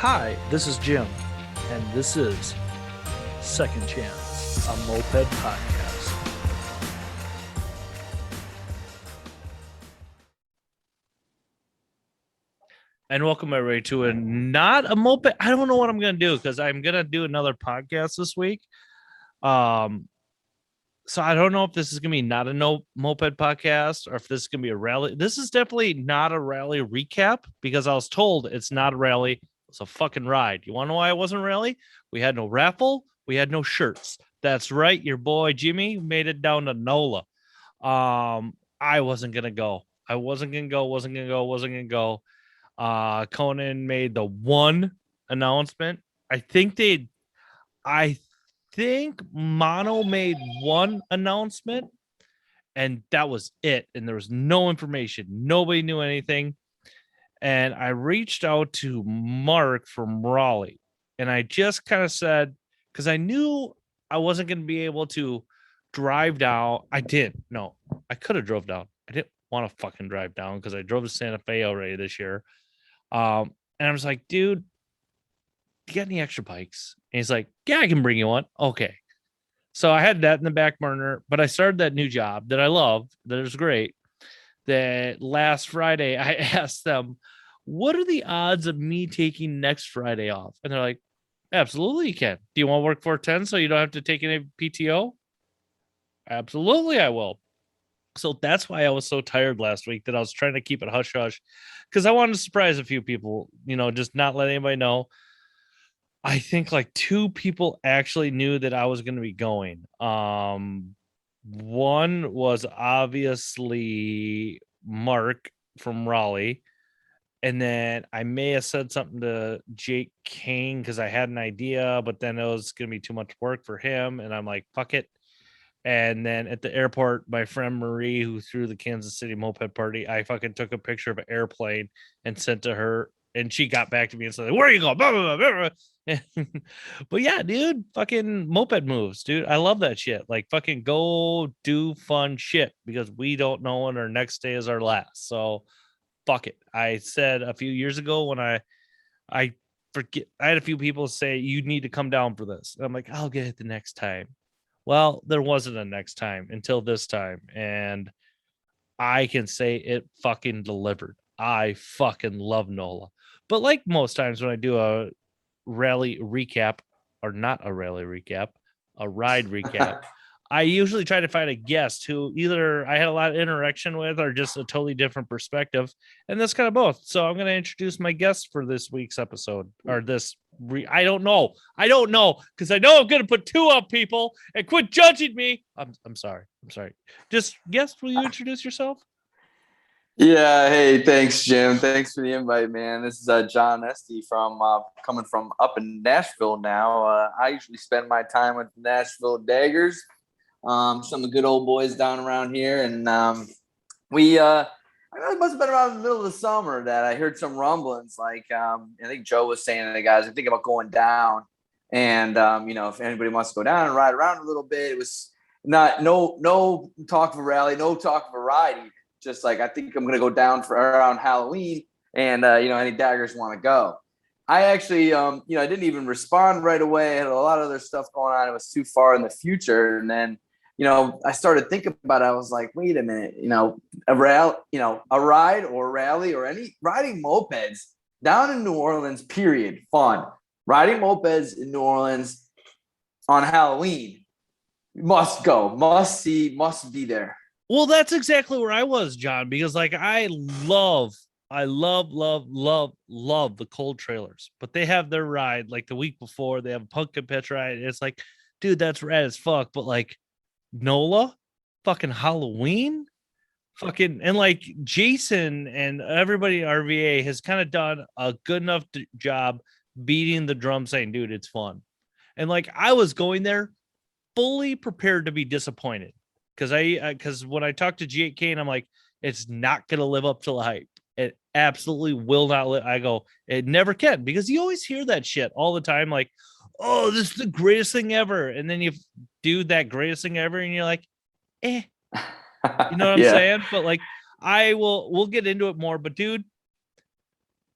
Hi, this is Jim, and this is Second Chance, a moped podcast. And welcome everybody to not a moped. I don't know what I'm gonna do because I'm gonna do another podcast this week. Um, so I don't know if this is gonna be not a moped podcast or if this is gonna be a rally. This is definitely not a rally recap because I was told it's not a rally. It's a fucking ride. You want to know why it wasn't a rally? We had no raffle. We had no shirts. That's right. Your boy Jimmy made it down to NOLA. I wasn't gonna go. I wasn't gonna go. Wasn't gonna go. Wasn't gonna go. Conan made the one announcement. I think Mono made one announcement and that was it. And there was no information. Nobody knew anything. And I reached out to Mark from Raleigh and I just kind of said, because I knew I wasn't going to be able to drive down. I did. No, I could have drove down. I didn't want to fucking drive down because I drove to Santa Fe already this year. And I was like, dude, you got any extra bikes? And he's like, yeah, I can bring you one. Okay. So I had that in the back burner, but I started that new job that I love, that is great. That last Friday, I asked them, what are the odds of me taking next Friday off? And they're like, absolutely, you can. Do you want to work 410 so you don't have to take any PTO? Absolutely, I will. So that's why I was so tired last week that I was trying to keep it hush hush because I wanted to surprise a few people, just not let anybody know. I think like two people actually knew that I was going to be going. One was obviously Mark from Raleigh. And then I may have said something to Jake Kane because I had an idea, but then it was going to be too much work for him. And I'm like, fuck it. And then at the airport, my friend Marie, who threw the Kansas City moped party, I fucking took a picture of an airplane and sent to her. And she got back to me and said, where are you going? Blah, blah, blah, blah. But yeah, dude, fucking moped moves, dude. I love that shit. Like, fucking go do fun shit because we don't know when our next day is our last. So fuck it. I said a few years ago when I forget, I had a few people say, you need to come down for this. And I'm like, I'll get it the next time. Well, there wasn't a next time until this time. And I can say it fucking delivered. I fucking love NOLA. But like most times when I do a rally recap, or not a rally recap, a ride recap, I usually try to find a guest who either I had a lot of interaction with or just a totally different perspective. And that's kind of both. So I'm going to introduce my guest for this week's episode or this. I don't know. Because I know I'm going to put two up, people, and quit judging me. I'm sorry. Just guest, will you introduce yourself? Yeah, hey, thanks, Jim. Thanks for the invite, man. This is John Esty from coming from up in Nashville now. I usually spend my time with the Nashville Daggers, some of the good old boys down around here, and we I know it must have been around the middle of the summer that I heard some rumblings. Like I think Joe was saying to the guys, I think about going down, and if anybody wants to go down and ride around a little bit, it was no talk of a rally, no talk of a ride even. Just like, I think I'm going to go down for around Halloween and, any daggers want to go. I actually, I didn't even respond right away. I had a lot of other stuff going on. It was too far in the future. And then, I started thinking about it. I was like, wait a minute, a ride or rally or any riding mopeds down in New Orleans, period. Fun. Riding mopeds in New Orleans on Halloween. Must go, must see, must be there. Well, that's exactly where I was, John, because like I love the cold trailers, but they have their ride like the week before. They have a pumpkin patch ride. It's like, dude, that's rad as fuck. But like NOLA, fucking Halloween, fucking, and like Jason and everybody at RVA has kind of done a good enough job beating the drum, saying, dude, it's fun. And like I was going there fully prepared to be disappointed because when I talked to Jake Kane, I'm like, it's not gonna live up to the hype. It absolutely will not. I go, it never can, because you always hear that shit all the time, like, oh, this is the greatest thing ever, and then you do that greatest thing ever, and you're like, eh, you know what I'm saying? But like, we'll get into it more. But dude,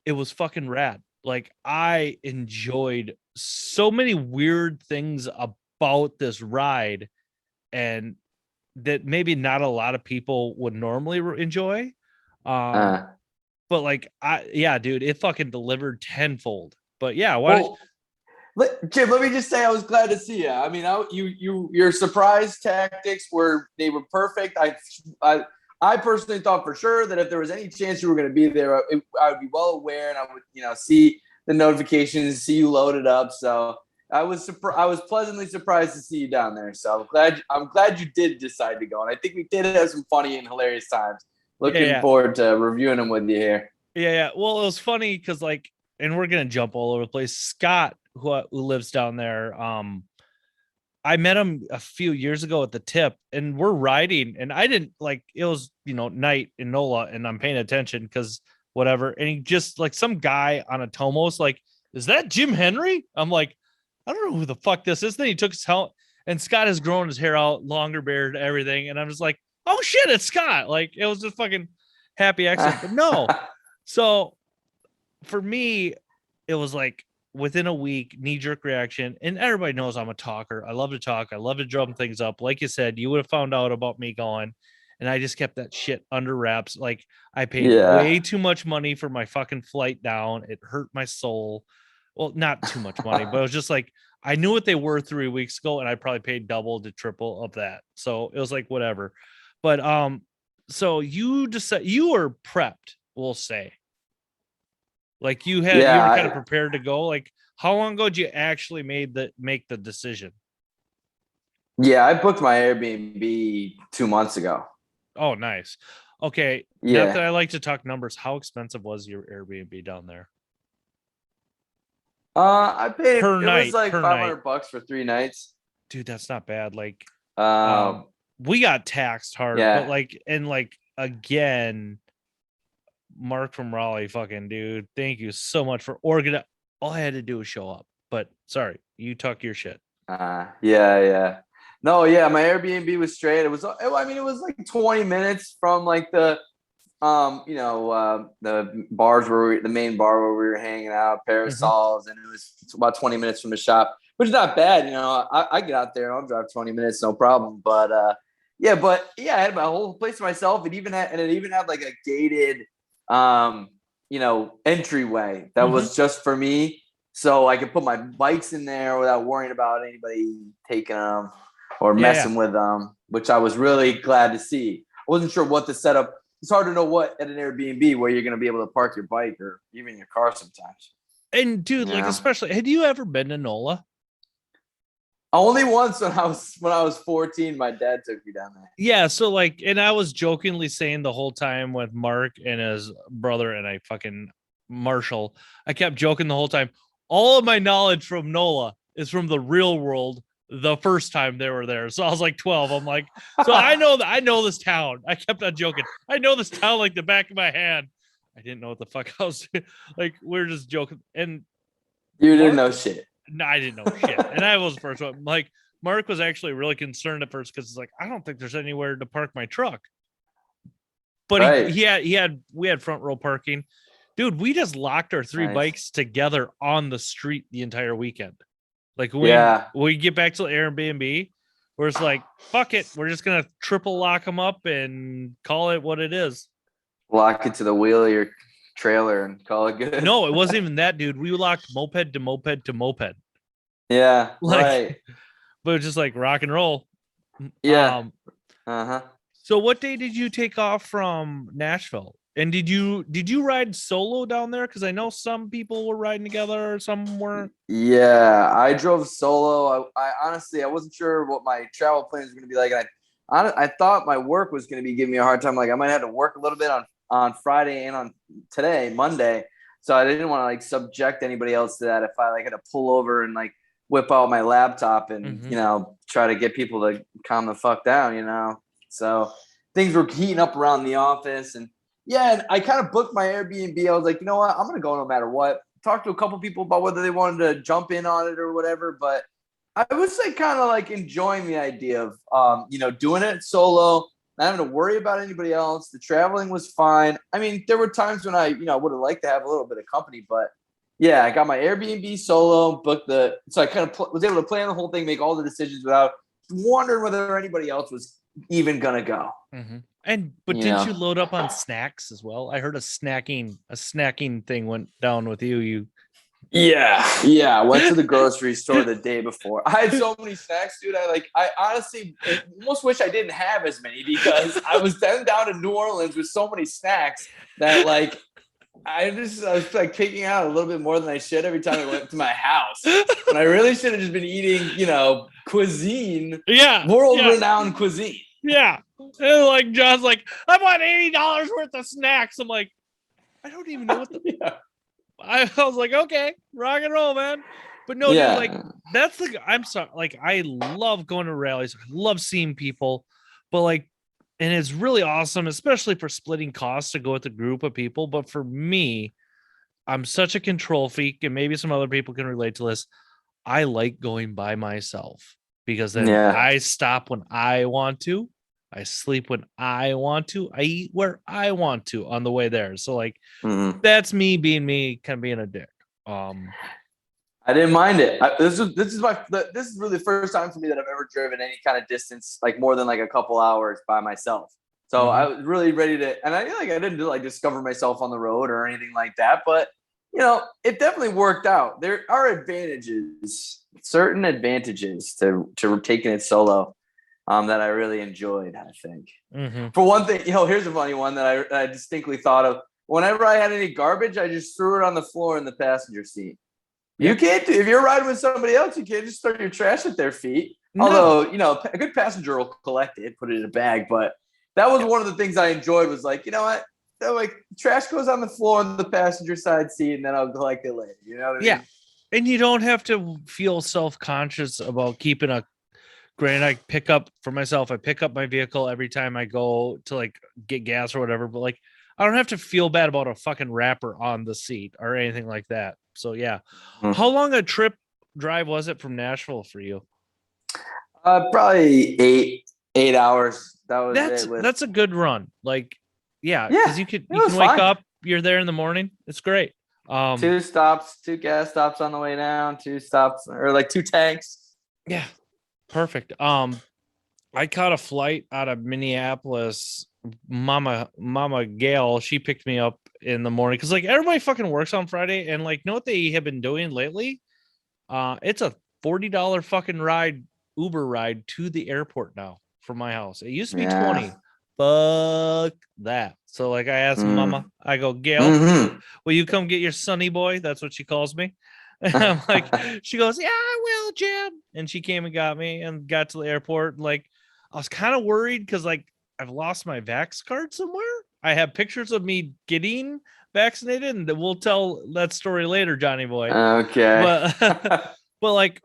it was fucking rad. Like I enjoyed so many weird things about this ride, and that maybe not a lot of people would normally enjoy. Um, Uh, but like yeah, dude, it fucking delivered tenfold. But yeah, why did well, Jim, let me just say I was glad to see you. I mean, your surprise tactics were perfect. I personally thought for sure that if there was any chance you were going to be there, I would be well aware, and I would see the notifications, see you loaded up. So I was pleasantly surprised to see you down there. So I'm glad you did decide to go, and I think we did have some funny and hilarious times. yeah, Looking yeah, forward to reviewing them with you here. yeah, yeah. Well, it was funny because like, and we're gonna jump all over the place. Scott, who lives down there, I met him a few years ago at the tip, and we're riding, and I didn't like it was night in NOLA, and I'm paying attention because whatever, and he just like some guy on a Tomos, like, is that Jim Henry? I'm like, I don't know who the fuck this is. Then he took his helmet, and Scott has grown his hair out, longer beard, everything, and I'm just like, oh shit, it's Scott. Like it was just fucking happy accident, but no. So for me, it was like within a week, knee jerk reaction. And everybody knows I'm a talker. I love to talk. I love to drum things up. Like you said, you would have found out about me going. And I just kept that shit under wraps. Like I paid Yeah. way too much money for my fucking flight down. It hurt my soul. Well, not too much money, but it was just like I knew what they were 3 weeks ago, and I probably paid double to triple of that. So it was like whatever. But so you just said you were prepped, we'll say. Like you were kind of Yeah. prepared to go. Like how long ago did you actually make the decision? Yeah, I booked my Airbnb 2 months ago. Oh, nice. Okay, not that Yeah. I like to talk numbers. How expensive was your Airbnb down there I paid per it was night? like Per five night, hundred bucks for 3 nights. dude, that's not bad. Like, Um, we got taxed hard, but yeah. like, and like again, Mark from Raleigh, fucking dude, thank you so much for organizing. All I had to do was show up. But sorry, you talk your shit. Yeah. No, yeah, my Airbnb was straight. I mean, it was like 20 minutes from like the bars the main bar where we were hanging out, Mm-hmm. Parasols, and it was about 20 minutes from the shop, which is not bad. I get out there and I'll drive 20 minutes, no problem. But I had my whole place to myself. It even had like a gated, entryway that Mm-hmm. was just for me. So I could put my bikes in there without worrying about anybody taking them or Yeah, yeah. messing with them, which I was really glad to see. I wasn't sure what the setup. It's hard to know what at an Airbnb where you're going to be able to park your bike or even your car sometimes. And dude, like Yeah. especially, had you ever been to NOLA? Only once when I was 14, my dad took me down there. Yeah, so like, and I was jokingly saying the whole time with Mark and his brother and I fucking Marshall, I kept joking the whole time. All of my knowledge from NOLA is from the real world the first time they were there. So I was like 12. I'm like, so I know this town. I kept on joking. I know this town like the back of my hand. I didn't know what the fuck I was like. We're just joking. And You didn't Mark, know shit. no, I didn't know shit. And I was the first one. Like Mark was actually really concerned at first because it's like, I don't think there's anywhere to park my truck. But Right. we had front row parking. Dude, we just locked our three Nice. bikes together on the street the entire weekend. Like Yeah. we get back to the Airbnb, where it's like, fuck it, we're just gonna triple lock them up and call it what it is. Lock it to the wheel of your trailer and call it good. No, it wasn't even that, dude. We locked moped to moped to moped. Yeah. Like, Right. but it was just like rock and roll. Yeah. Um, Uh-huh. so what day did you take off from Nashville? And did you ride solo down there? Because I know some people were riding together, some were. Yeah, I drove solo. I honestly I wasn't sure what my travel plans were going to be like. And I thought my work was going to be giving me a hard time. Like I might have to work a little bit on Friday and on today, Monday. So I didn't want to like subject anybody else to that if I like had to pull over and like whip out my laptop and try to get people to calm the fuck down. So things were heating up around the office and yeah, and I kind of booked my Airbnb. I was like, you know what? I'm going to go no matter what. Talked to a couple people about whether they wanted to jump in on it or whatever. But I was like kind of like enjoying the idea of, doing it solo, not having to worry about anybody else. The traveling was fine. I mean, there were times when I would have liked to have a little bit of company, but Yeah, I got my Airbnb solo, booked so I kind of was able to plan the whole thing, make all the decisions without wondering whether anybody else was even gonna go. But You didn't you know? load up on snacks as well? I heard a snacking thing went down with you. Yeah. I went to the grocery store the day before. I had so many snacks, dude. I honestly almost wish I didn't have as many because I was then down to New Orleans with so many snacks that I was like picking out a little bit more than I should every time I went to my house. When I really should have just been eating, cuisine, Yeah, world yeah, renowned cuisine. yeah. And like John's like, I want $80 worth of snacks. I'm like, I don't even know what the. Yeah. I was like, okay, rock and roll, man. But no, dude, like Yeah. that's the. I'm sorry, like I love going to rallies. I love seeing people, but like, and it's really awesome, especially for splitting costs to go with a group of people. But for me, I'm such a control freak, and maybe some other people can relate to this. I like going by myself because then Yeah. I stop when I want to. I sleep when I want to. I eat where I want to on the way there. So like Mhm. that's me being me, kind of being a dick. Um, I didn't mind it. This is really the first time for me that I've ever driven any kind of distance, like more than like a couple hours by myself. So I mhm. was really ready to, and I feel like I didn't like discover myself on the road or anything like that. But it definitely worked out. There are certain advantages to taking it solo, that I really enjoyed. I think Mm-hmm. for one thing, here's a funny one that I distinctly thought of. Whenever I had any garbage, I just threw it on the floor in the passenger seat. You Yeah. can't if you're riding with somebody else, you can't just throw your trash at their feet. No. Although, a good passenger will collect it, put it in a bag. But that was Yeah. one of the things I enjoyed was like, you know what? Like trash goes on the floor on the passenger side seat, and then I'll collect it later. You know what I Yeah. mean? And you don't have to feel self-conscious about keeping a granted. I pick up for myself, I pick up my vehicle every time I go to like get gas or whatever, but like I don't have to feel bad about a fucking wrapper on the seat or anything like that. So yeah. How long a trip drive was it from Nashville for you? Probably 8 hours. That was That's it. With that's a good run. Like, yeah, because Yeah, you could it you can was wake fine. up, you're there in the morning. It's great. Um, 2 stops, 2 gas stops on the way down, 2 stops or like 2 tanks. yeah, perfect. I caught a flight out of Minneapolis. Mama Gail, she picked me up in the morning because like everybody fucking works on Friday, and like know what they have been doing lately? It's a $40 fucking Uber ride to the airport now from my house. It used to be Yeah. 20. Fuck that. So like I asked Mama, Mm. I go, Gail, Mm-hmm. will you come get your sonny boy? That's what she calls me. And I'm like, she goes, yeah, I will, Jim. And she came and got me and got to the airport. Like, I was kind of worried because like I've lost my Vax card somewhere. I have pictures of me getting vaccinated, and we'll tell that story later, Johnny boy. Okay. But but like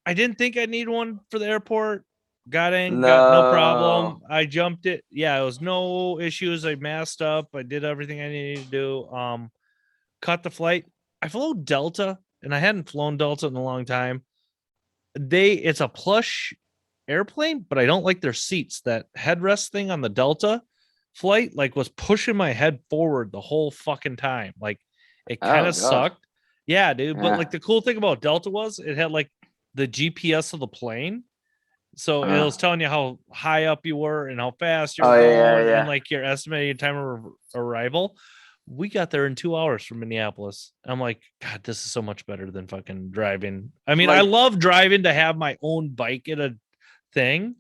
I didn't think I'd need one for the airport. Got in, got no No. problem. I jumped it. Yeah, it was no issues. I masked up. I did everything I needed to do. Caught the flight. I flew Delta, and I hadn't flown Delta in a long time. It's a plush airplane, but I don't like their seats. That headrest thing on the Delta flight like was pushing my head forward the whole fucking time. Like it kind Oh of God. sucked. Yeah, dude. But like Yeah. the cool thing about Delta was it had like the GPS of the plane. So it was telling you how high up you were and how fast you Oh were yeah, going and yeah. like your estimated time of arrival. We got there in 2 hours from Minneapolis. I'm like, God, this is so much better than fucking driving. I mean, I Like love driving to have my own bike in a thing,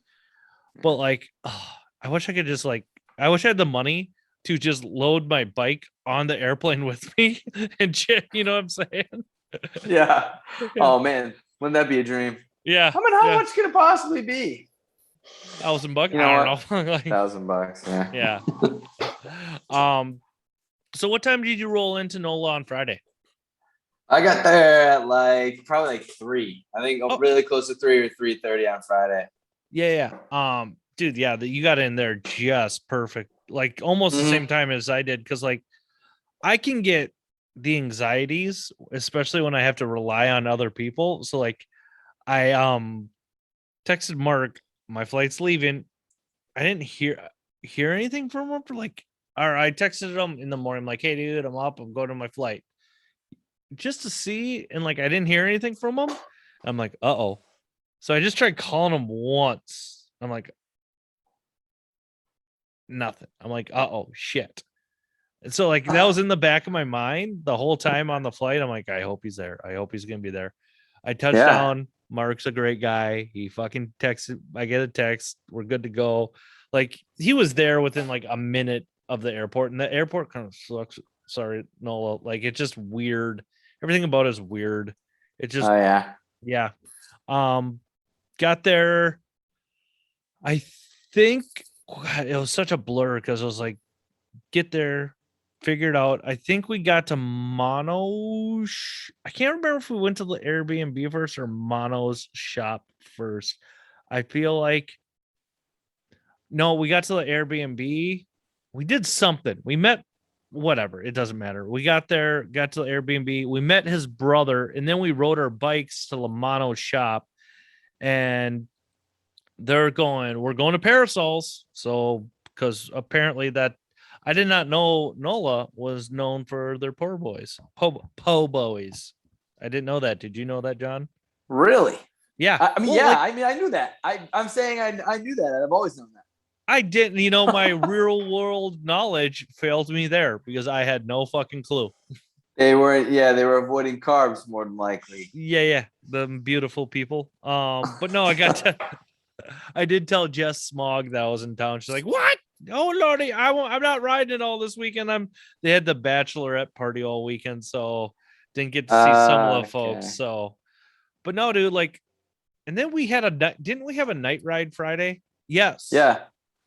but like, oh, I wish I could just like, I wish I had the money to just load my bike on the airplane with me and you know what I'm saying? yeah. Yeah. Oh man, wouldn't that be a dream? Yeah. How Yeah. much could it possibly be? $1,000. You know I what? don't know. Like, $1,000. Yeah. yeah. Um, so what time did you roll into NOLA on Friday? I got there at like probably like 3. I think Oh, really close to 3 or 3:30 on Friday. yeah, yeah. Dude, yeah, you got in there just perfect. Like almost the same Mm-hmm. time as I did, because like I can get the anxieties, especially when I have to rely on other people. So like I texted Mark, my flight's leaving. I didn't hear anything from him for like, or I texted him in the morning, like, hey dude, I'm up, I'm going to my flight. just to see, and like I didn't hear anything from him. I'm like, uh-oh. So I just tried calling him once. I'm like, nothing. I'm like, uh-oh, shit. And so like that was in the back of my mind the whole time on the flight. I'm like, I hope he's there. I hope he's gonna be there. I touched Yeah. down. Mark's a great guy. He fucking texted. I get a text. We're good to go. Like he was there within like a minute of the airport, and the airport kind of sucks. Sorry, Nola. Like it's just weird. Everything about it is weird. It just Oh yeah. yeah. Um, got there. I think God, it was such a blur because it was like get there, figured out. I think we got to Mono's. I can't remember if we went to the Airbnb first or Mono's shop first. I feel like no, we got to the Airbnb. We did something. We met whatever. It doesn't matter. We got there, got to the Airbnb. We met his brother, and then we rode our bikes to Lamano's shop. And we're going to Parasols. So, because apparently that I did not know Nola was known for their po' boys, po' boys. I didn't know that. Did you know that, John? Really? Yeah. I mean, Well, yeah. like I mean, I knew that. I'm saying I knew that. I've always known that. I didn't, my real world knowledge failed me there because I had no fucking clue. They were, yeah, they were avoiding carbs more than likely. Yeah, the beautiful people. But no, I did tell Jess Smog that I was in town. She's like, "What? Oh lordy, I'm not riding it all this weekend. They had the bachelorette party all weekend, so didn't get to see some of the folks. Okay. So, but no, dude, like, and then we had didn't we have a night ride Friday? Yes. Yeah.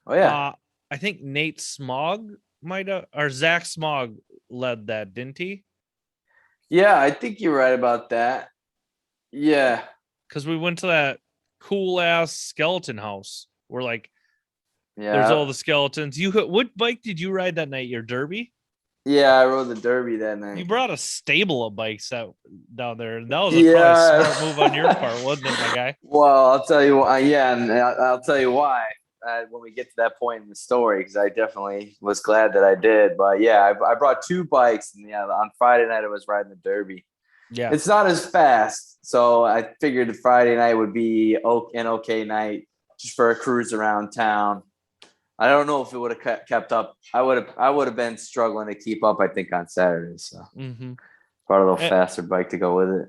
Oh yeah. I think Nate Smog might have, or Zach Smog led that, didn't he? Yeah, I think you're right about that. Yeah. Because we went to that cool ass skeleton house where like there's all Yeah. the skeletons. What bike did you ride that night? Your Derby? Yeah, I rode the Derby that You night. brought a stable of bikes out down there. That was probably a Yeah. smart move on your part, wasn't it, my guy? Well, I'll tell you why. Yeah, and I'll tell you why when we get to that point in the story, because I definitely was glad that I did. But yeah, I brought two bikes, and yeah, on Friday night I was riding the Derby. Yeah. It's not as fast, so I figured the Friday night would be an okay night just for a cruise around town. I don't know if it would have kept up. I would have been struggling to keep up. I think on Saturday, so brought a little faster bike to go with it.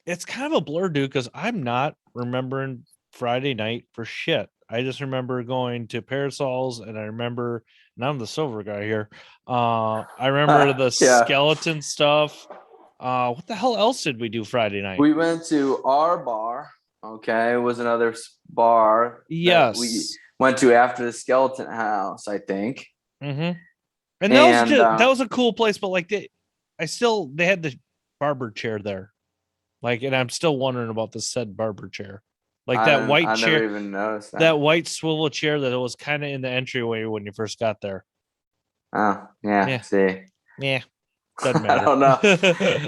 It's kind of a blur, dude, because I'm not remembering Friday night for shit. I just remember going to Parasols, and I remember, and I'm the silver guy here. I remember the Yeah. skeleton stuff. What the hell else did we do Friday night? We went to our bar. Okay, it was another bar that we Yes. went to after the skeleton house, I think. And that was a cool place, but like they had the barber chair there. Like, and I'm still wondering about the said barber chair. Like that white I chair. never even noticed that. That white swivel chair that was kind of in the entryway when you first got there. Oh, yeah. See. Yeah. Doesn't matter. I don't know.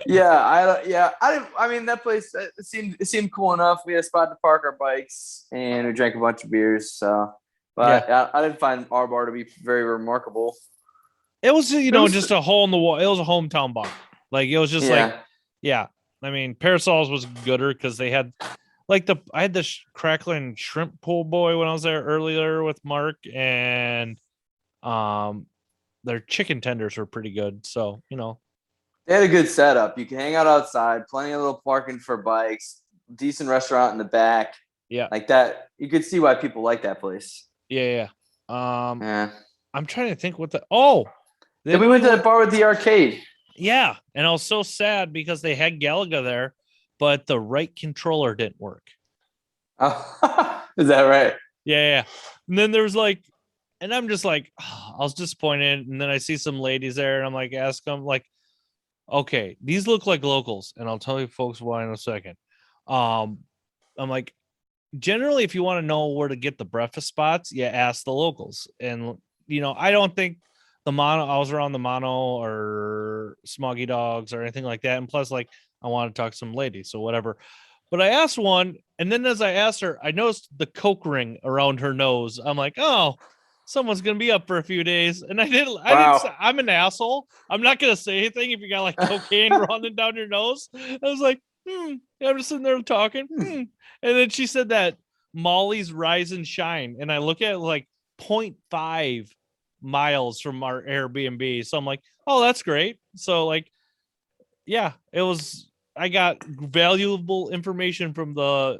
Yeah. I mean, that place it seemed cool enough. We had a spot to park our bikes, and we drank a bunch of beers. So, but yeah. I didn't find our bar to be very remarkable. It was, just a hole in the wall. It was a hometown bar. Like it was just yeah. I mean, Parasols was gooder because they had like I had this crackling shrimp pool boy when I was there earlier with Mark, and their chicken tenders were pretty good. So, they had a good setup. You can hang out outside, plenty of little parking for bikes, decent restaurant in the back. Yeah. Like that. You could see why people like that place. Yeah. Yeah. I'm trying to think what then we went to the bar with the arcade. Yeah. And I was so sad because they had Galaga there, but the right controller didn't work. Oh, is that right? Yeah. And then there's like, and I'm just like, I was disappointed. And then I see some ladies there, and I'm like, ask them, like, okay, these look like locals, and I'll tell you folks why in a second. I'm like, generally, if you want to know where to get the breakfast spots, you ask the locals. And I don't think I was around the Mono or Smoggy Dogs or anything like that. And plus, like, I want to talk to some ladies, so whatever. But I asked one, and then as I asked her, I noticed the coke ring around her nose. I'm like, oh, someone's gonna be up for a few days. And I didn't say, Wow. I'm an asshole. I'm not gonna say anything if you got like cocaine running down your nose. I was like, I'm just sitting there talking. And then she said that Molly's Rise and Shine. And I look at it like 0.5 miles from our Airbnb. So I'm like, oh, that's great. So like, yeah, it was I got valuable information from the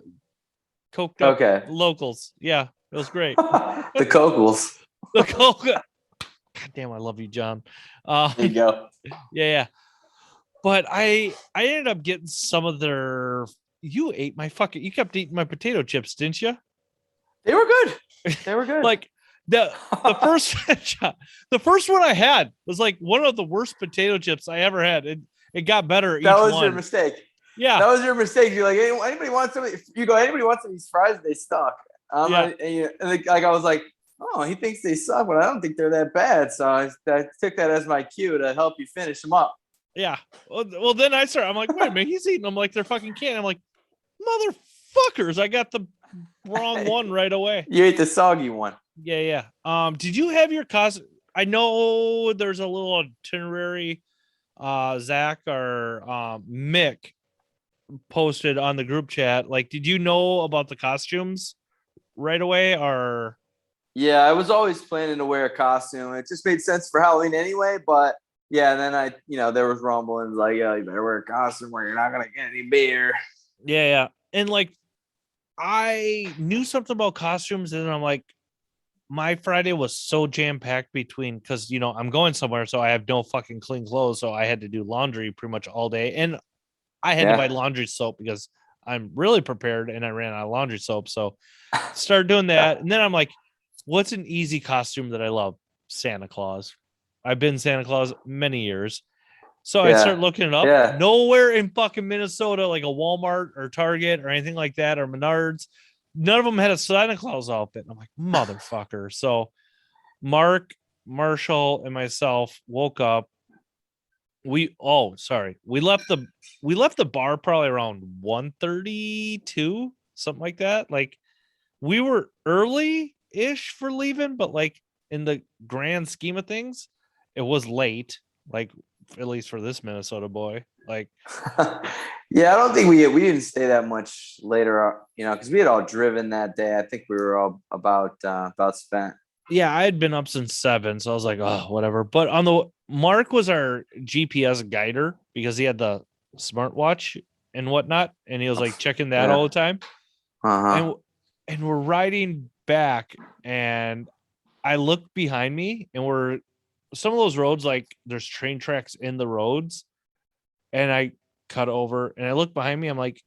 coked up Okay. locals. Yeah, it was great. The Cocals. The coke. God damn, I love you, John. There you go. Yeah. But I ended up getting some of their. You ate my fucking. You kept eating my potato chips, didn't you? They were good. They were good. Like the first the first one I had was like one of the worst potato chips I ever had. It got better each that was one. your mistake. Yeah, that was your mistake. You're like, hey, anybody wants some? You go, anybody wants some of these fries? They suck. Yeah. Like I was like, oh, he thinks they suck, but I don't think they're that bad. So I took that as my cue to help you finish them up. Yeah. Well, then I'm like, wait a minute, he's eating them like they're fucking candy. I'm like, motherfuckers, I got the wrong one right away. You ate the soggy one. Yeah. Did you have your costume? I know there's a little itinerary. Zach or Mick posted on the group chat. Like, did you know about the costumes right away, or? Yeah, I was always planning to wear a costume. It just made sense for Halloween anyway. But yeah, and then there was rumblings like, yeah, you better wear a costume or you're not gonna get any beer. Yeah. And like, I knew something about costumes, and I'm like, my Friday was so jam packed between because I'm going somewhere, so I have no fucking clean clothes, so I had to do laundry pretty much all day, and I had to buy laundry soap because I'm really prepared, and I ran out of laundry soap, so started doing that, and then I'm like, what's an easy costume that I love? Santa Claus. I've been Santa Claus many years. So I started looking it up. Yeah. Nowhere in fucking Minnesota, like a Walmart or Target or anything like that, or Menards, none of them had a Santa Claus outfit. I'm like, motherfucker. So Mark, Marshall, and myself woke up. We left the bar probably around 1:32, something like that. Like we were early-ish for leaving, but like in the grand scheme of things, it was late. Like at least for this Minnesota boy. Like yeah, I don't think we didn't stay that much later, because we had all driven that day. I think we were all about spent. Yeah, I had been up since 7, so I was like, oh, whatever. But Mark was our GPS guider because he had the smartwatch and whatnot, and he was like checking that all the time. Uh-huh. And we're riding back, and I look behind me, and some of those roads, like there's train tracks in the roads, and I cut over and I look behind me. I'm like,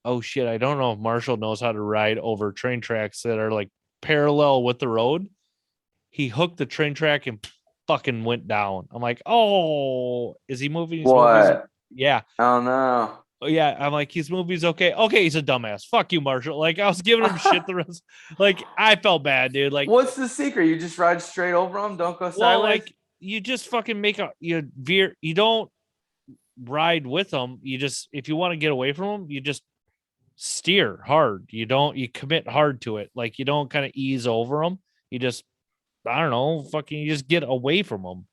oh shit, I don't know if Marshall knows how to ride over train tracks that are like parallel with the road. He hooked the train track and fucking went down. I'm like, oh, is he moving his movies? Yeah. Oh no. Yeah, I'm like, his movie's okay. Okay, he's a dumbass. Fuck you, Marshall. Like, I was giving him shit the rest. Like, I felt bad, dude. Like, what's the secret? You just ride straight over them. Don't go sideways. Well, like, you just fucking you veer. You don't ride with them. You just, if you want to get away from them, you just steer hard. You commit hard to it. Like, you don't kind of ease over them. You just, I don't know, fucking, you just get away from them.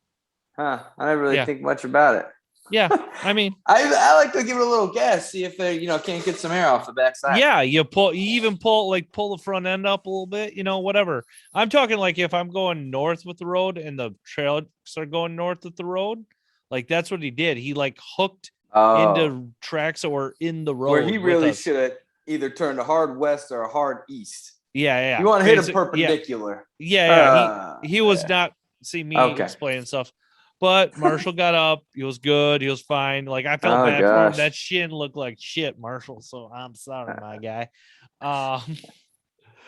Huh? I never really think much about it. Yeah, I mean, I like to give it a little gas, see if they, can't get some air off the backside. Yeah, you even pull the front end up a little bit, whatever. I'm talking like if I'm going north with the road and the trails are going north with the road, like that's what he did. He like hooked into tracks that were in the road. Where he really should have either turned a hard west or a hard east. Yeah. You want to hit him perpendicular. Yeah. He was not see me explaining stuff. But Marshall got up. He was good. He was fine. Like I felt bad for him. That shin looked like shit, Marshall. So I'm sorry, my guy.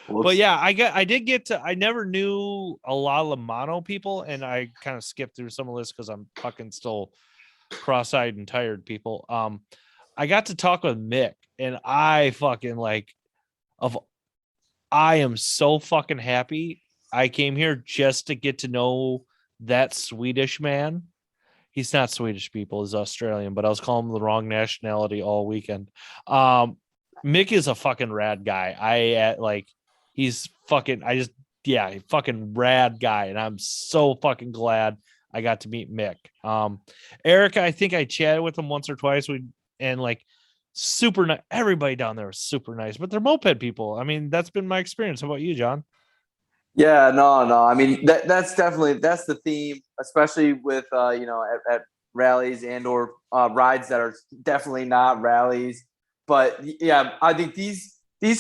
But yeah, I never knew a lot of the mono people, and I kind of skipped through some of this because I'm fucking still cross-eyed and tired, people. I got to talk with Mick, and I fucking I am so fucking happy. I came here just to get to know that Swedish man. He's not Swedish, people, he's Australian, but I was calling him the wrong nationality all weekend. Mick is a fucking rad guy. He's fucking, I just yeah, fucking rad guy, and I'm so fucking glad I got to meet Mick. Eric, I think I chatted with him once or twice. And like super nice. Everybody down there was super nice, but they're moped people. I mean, that's been my experience. How about you, John? Yeah, no. I mean, that's definitely that's the theme, especially with at rallies and or rides that are definitely not rallies. But yeah, I think these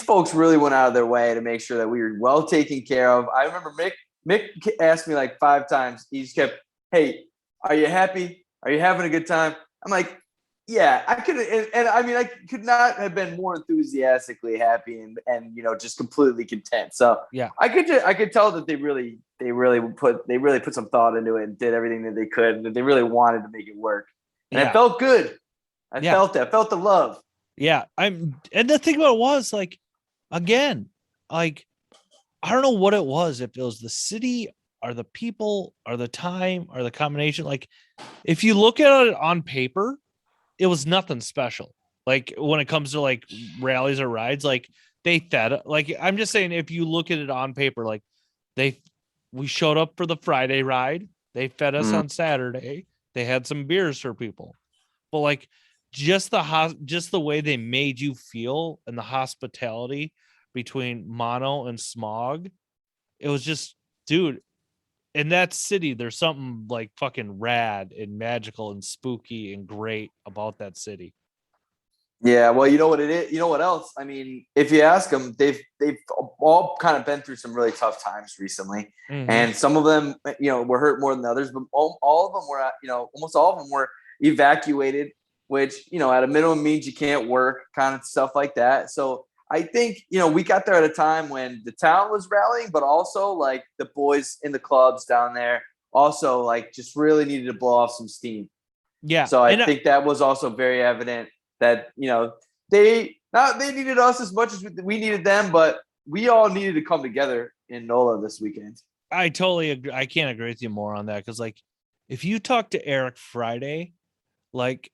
folks really went out of their way to make sure that we were well taken care of. I remember Mick asked me like 5 times. He just kept, "Hey, are you happy? Are you having a good time?" I'm like, yeah, I could, and I mean, I could not have been more enthusiastically happy and just completely content. So Yeah, I could tell that they really put some thought into it and did everything that they could, and that they really wanted to make it work. And it yeah, felt good. I yeah, felt that. I felt the love. yeah. And the thing about it was like, again, like I don't know what it was. If it was the city or the people or the time or the combination. Like if you look at it on paper, it was nothing special. Like when it comes to like rallies or rides, like they fed. Like I'm just saying, if you look at it on paper, like they we showed up for the Friday ride. They fed us Mm. on Saturday. They had some beers for people, but like just the way they made you feel and the hospitality between Mono and Smog, it was just, dude. In that city, there's something like fucking rad and magical and spooky and great about that city. Yeah, well, you know what it is. You know what else? I mean, if you ask them, they've all kind of been through some really tough times recently, Mm-hmm. and some of them, were hurt more than others. But all of them were, almost all of them were evacuated, which at a minimum means you can't work, kind of stuff like that. So I think we got there at a time when the town was rallying, but also like the boys in the clubs down there also like just really needed to blow off some steam. Yeah, So I and think that was also very evident that they needed us as much as we needed them, but we all needed to come together in NOLA this weekend. I totally agree. I can't agree with you more on that because, like, if you talk to Eric Friday, like,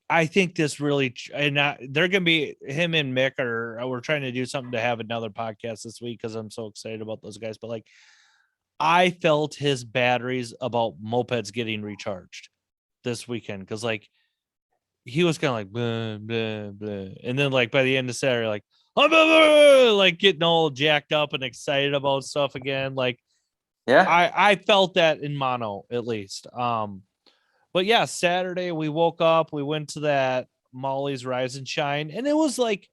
I think this really, they're gonna be him and Mick are we're trying to do something to have another podcast this week because I'm so excited about those guys. But like, I felt his batteries about mopeds getting recharged this weekend because like he was kind of like blah, blah, blah. And then like by the end of Saturday, like blah, blah, blah, like getting all jacked up and excited about stuff again. Like Yeah. I felt that in Mono at least. But yeah, Saturday we woke up, we went to that Molly's Rise and Shine, and it was like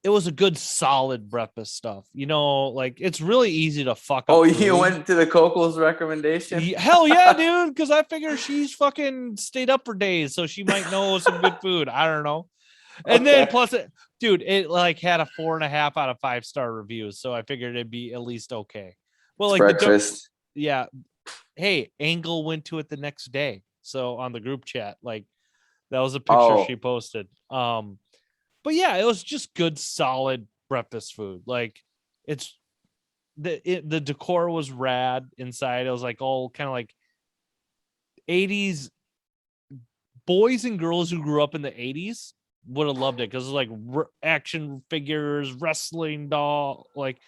it was a good solid breakfast stuff. Like it's really easy to fuck Oh, up you food. went to the Coco's recommendation? Hell yeah, dude. Because I figure she's fucking stayed up for days, so she might know some good food. I don't know. And then Okay. plus it like had a 4.5 out of 5-star reviews, so I figured it'd be at least okay. Well, It's like breakfast. yeah. Hey, Angle went to it the next day. So on the group chat, like that was a picture she Oh, posted. But yeah, it was just good, solid breakfast food. Like it's the decor was rad inside. It was like all kind of like 80s boys and girls who grew up in the 80s would have loved it because it's like action figures, wrestling doll, like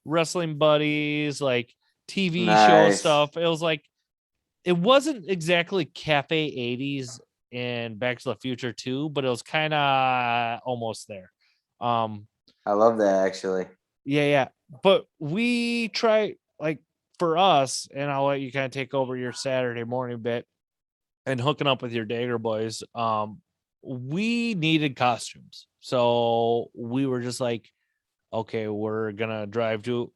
wrestling buddies, like TV show nice. stuff. It was like it wasn't exactly cafe 80s and Back to the Future 2, but it was kind of almost there. Um I love that actually. yeah. But we try like for us, and I'll let you kind of take over your Saturday morning bit and hooking up with your Dagger boys. We needed costumes. So we were just like, okay, we're gonna drive to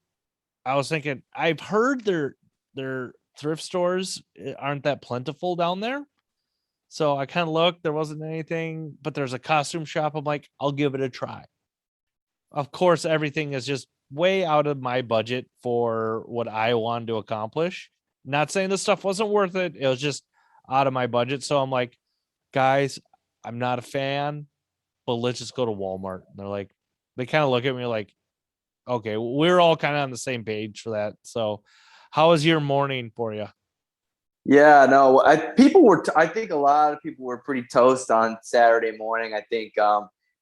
I was thinking I've heard their thrift stores aren't that plentiful down there. So I kind of looked, there wasn't anything, but there's a costume shop. I'm like, I'll give it a try. Of course, everything is just way out of my budget for what I wanted to accomplish. Not saying the stuff wasn't worth it. It was just out of my budget. So I'm like, guys, I'm not a fan, but let's just go to Walmart. And they're like, they kind of look at me like, okay, we're all kind of on the same page for that. So how was your morning for you? Yeah, no, I think a lot of people were pretty toast on Saturday morning. I think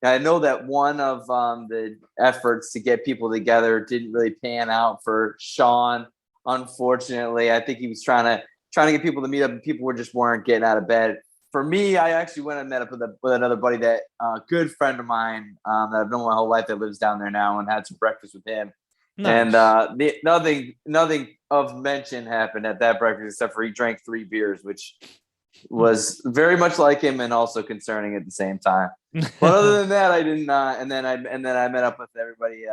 I know that one of the efforts to get people together didn't really pan out for Sean. Unfortunately, I think he was trying to get people to meet up, and people just weren't getting out of bed. For me, I actually went and met up with another buddy, that good friend of mine that I've known my whole life, that lives down there now, and had some breakfast with him. And Nice. nothing of mention happened at that breakfast except for he drank 3 beers, which was very much like him and also concerning at the same time. But other than that, I did not. And then I met up with everybody,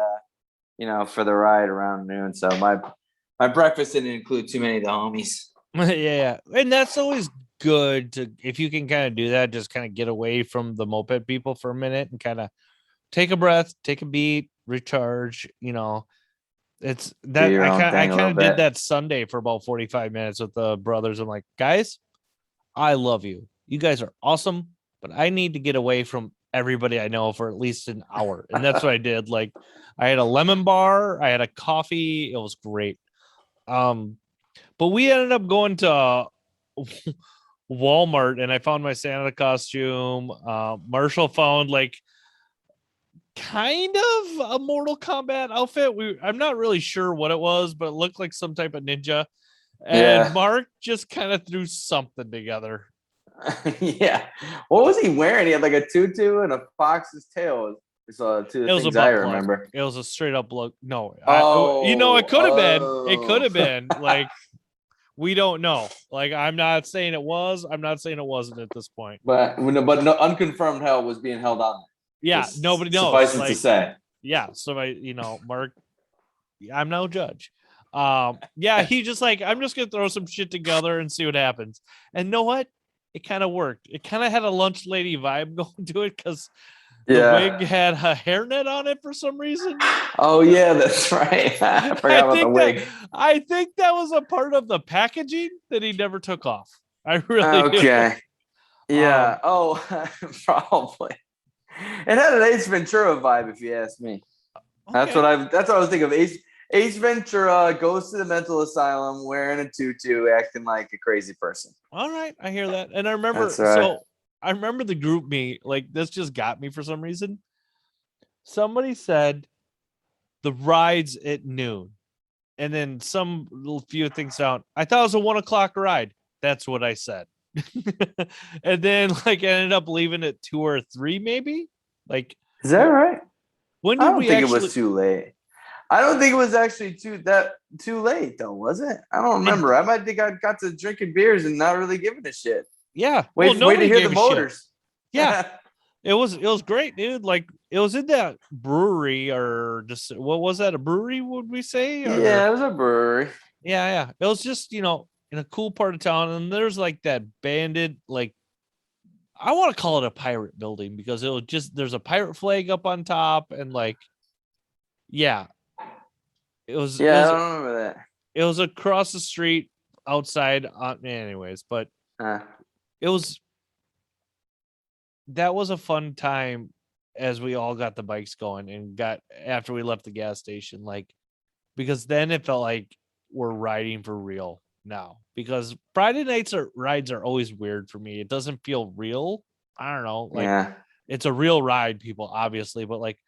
for the ride around noon. So my breakfast didn't include too many of the homies. Yeah, and that's always good to, if you can kind of do that, just kind of get away from the moped people for a minute and kind of take a breath, take a beat, recharge. It's Do that your own I thing a kind little of did bit. that Sunday for about 45 minutes with the brothers. I'm like, guys, I love you. You guys are awesome, but I need to get away from everybody I know for at least an hour. And that's what I did. Like, I had a lemon bar, I had a coffee. It was great. Um, but we ended up going to Walmart, and I found my Santa costume. Marshall found like kind of a Mortal Kombat outfit. I'm not really sure what it was, but it looked like some type of ninja. And Yeah. Mark just kind of threw something together. Yeah. What was he wearing? He had like a tutu and a fox's tail. So two of It the was a things I butt plug. remember. It was a straight up look. No, it Oh, could have been. It could oh. have been like, we don't know. Like, I'm not saying it was. I'm not saying it wasn't at this point. but no unconfirmed hell was being held on. Yeah, nobody Just knows. suffice it to Like, say. yeah. So Mark, I'm no judge. Yeah, he just like, I'm just gonna throw some shit together and see what happens. And know what? It kind of worked. It kind of had a lunch lady vibe going to it because the wig Yeah. had a hairnet on it for some reason. Oh yeah, that's right. I I forgot about the think that wig. I think that was a part of the packaging that he never took off. I really do. Okay. Um, Yeah. Oh, probably. It had an Ace Ventura vibe, if you ask me. okay. That's what I was thinking of. Ace Ventura goes to the mental asylum wearing a tutu, acting like a crazy person. All right, I hear that. And That's right. I remember the group me, like, this just got me for some reason. Somebody said the rides at noon. And then some little few things down. I thought it was a 1 o'clock ride. That's what I said. And then like I ended up leaving at 2 or 3, maybe. Like, Is that right? when I did don't we think it actually? was too late. I don't think it was actually too late though, was it? I don't It, remember. I might think I got to drinking beers and not really giving a shit. yeah. Well, Wait to nobody hear the gave a shit. motors. Yeah, it was great, dude. Like, it was in that brewery, or just, what was that? A brewery, would we say? Or Yeah, it was a brewery. yeah. It was just, in a cool part of town, and there's like that banded, like, I want to call it a pirate building because there's a pirate flag up on top, and like, yeah, it was it Yeah, I was don't remember that. it was across the street outside. Anyways, but Huh. it was that was a fun time as we all got the bikes going and got after we left the gas station, like, because then it felt like we're riding for real now. Because Friday nights rides are always weird for me. It doesn't feel real. I don't know, like, Yeah. it's a real ride, people, obviously, but like,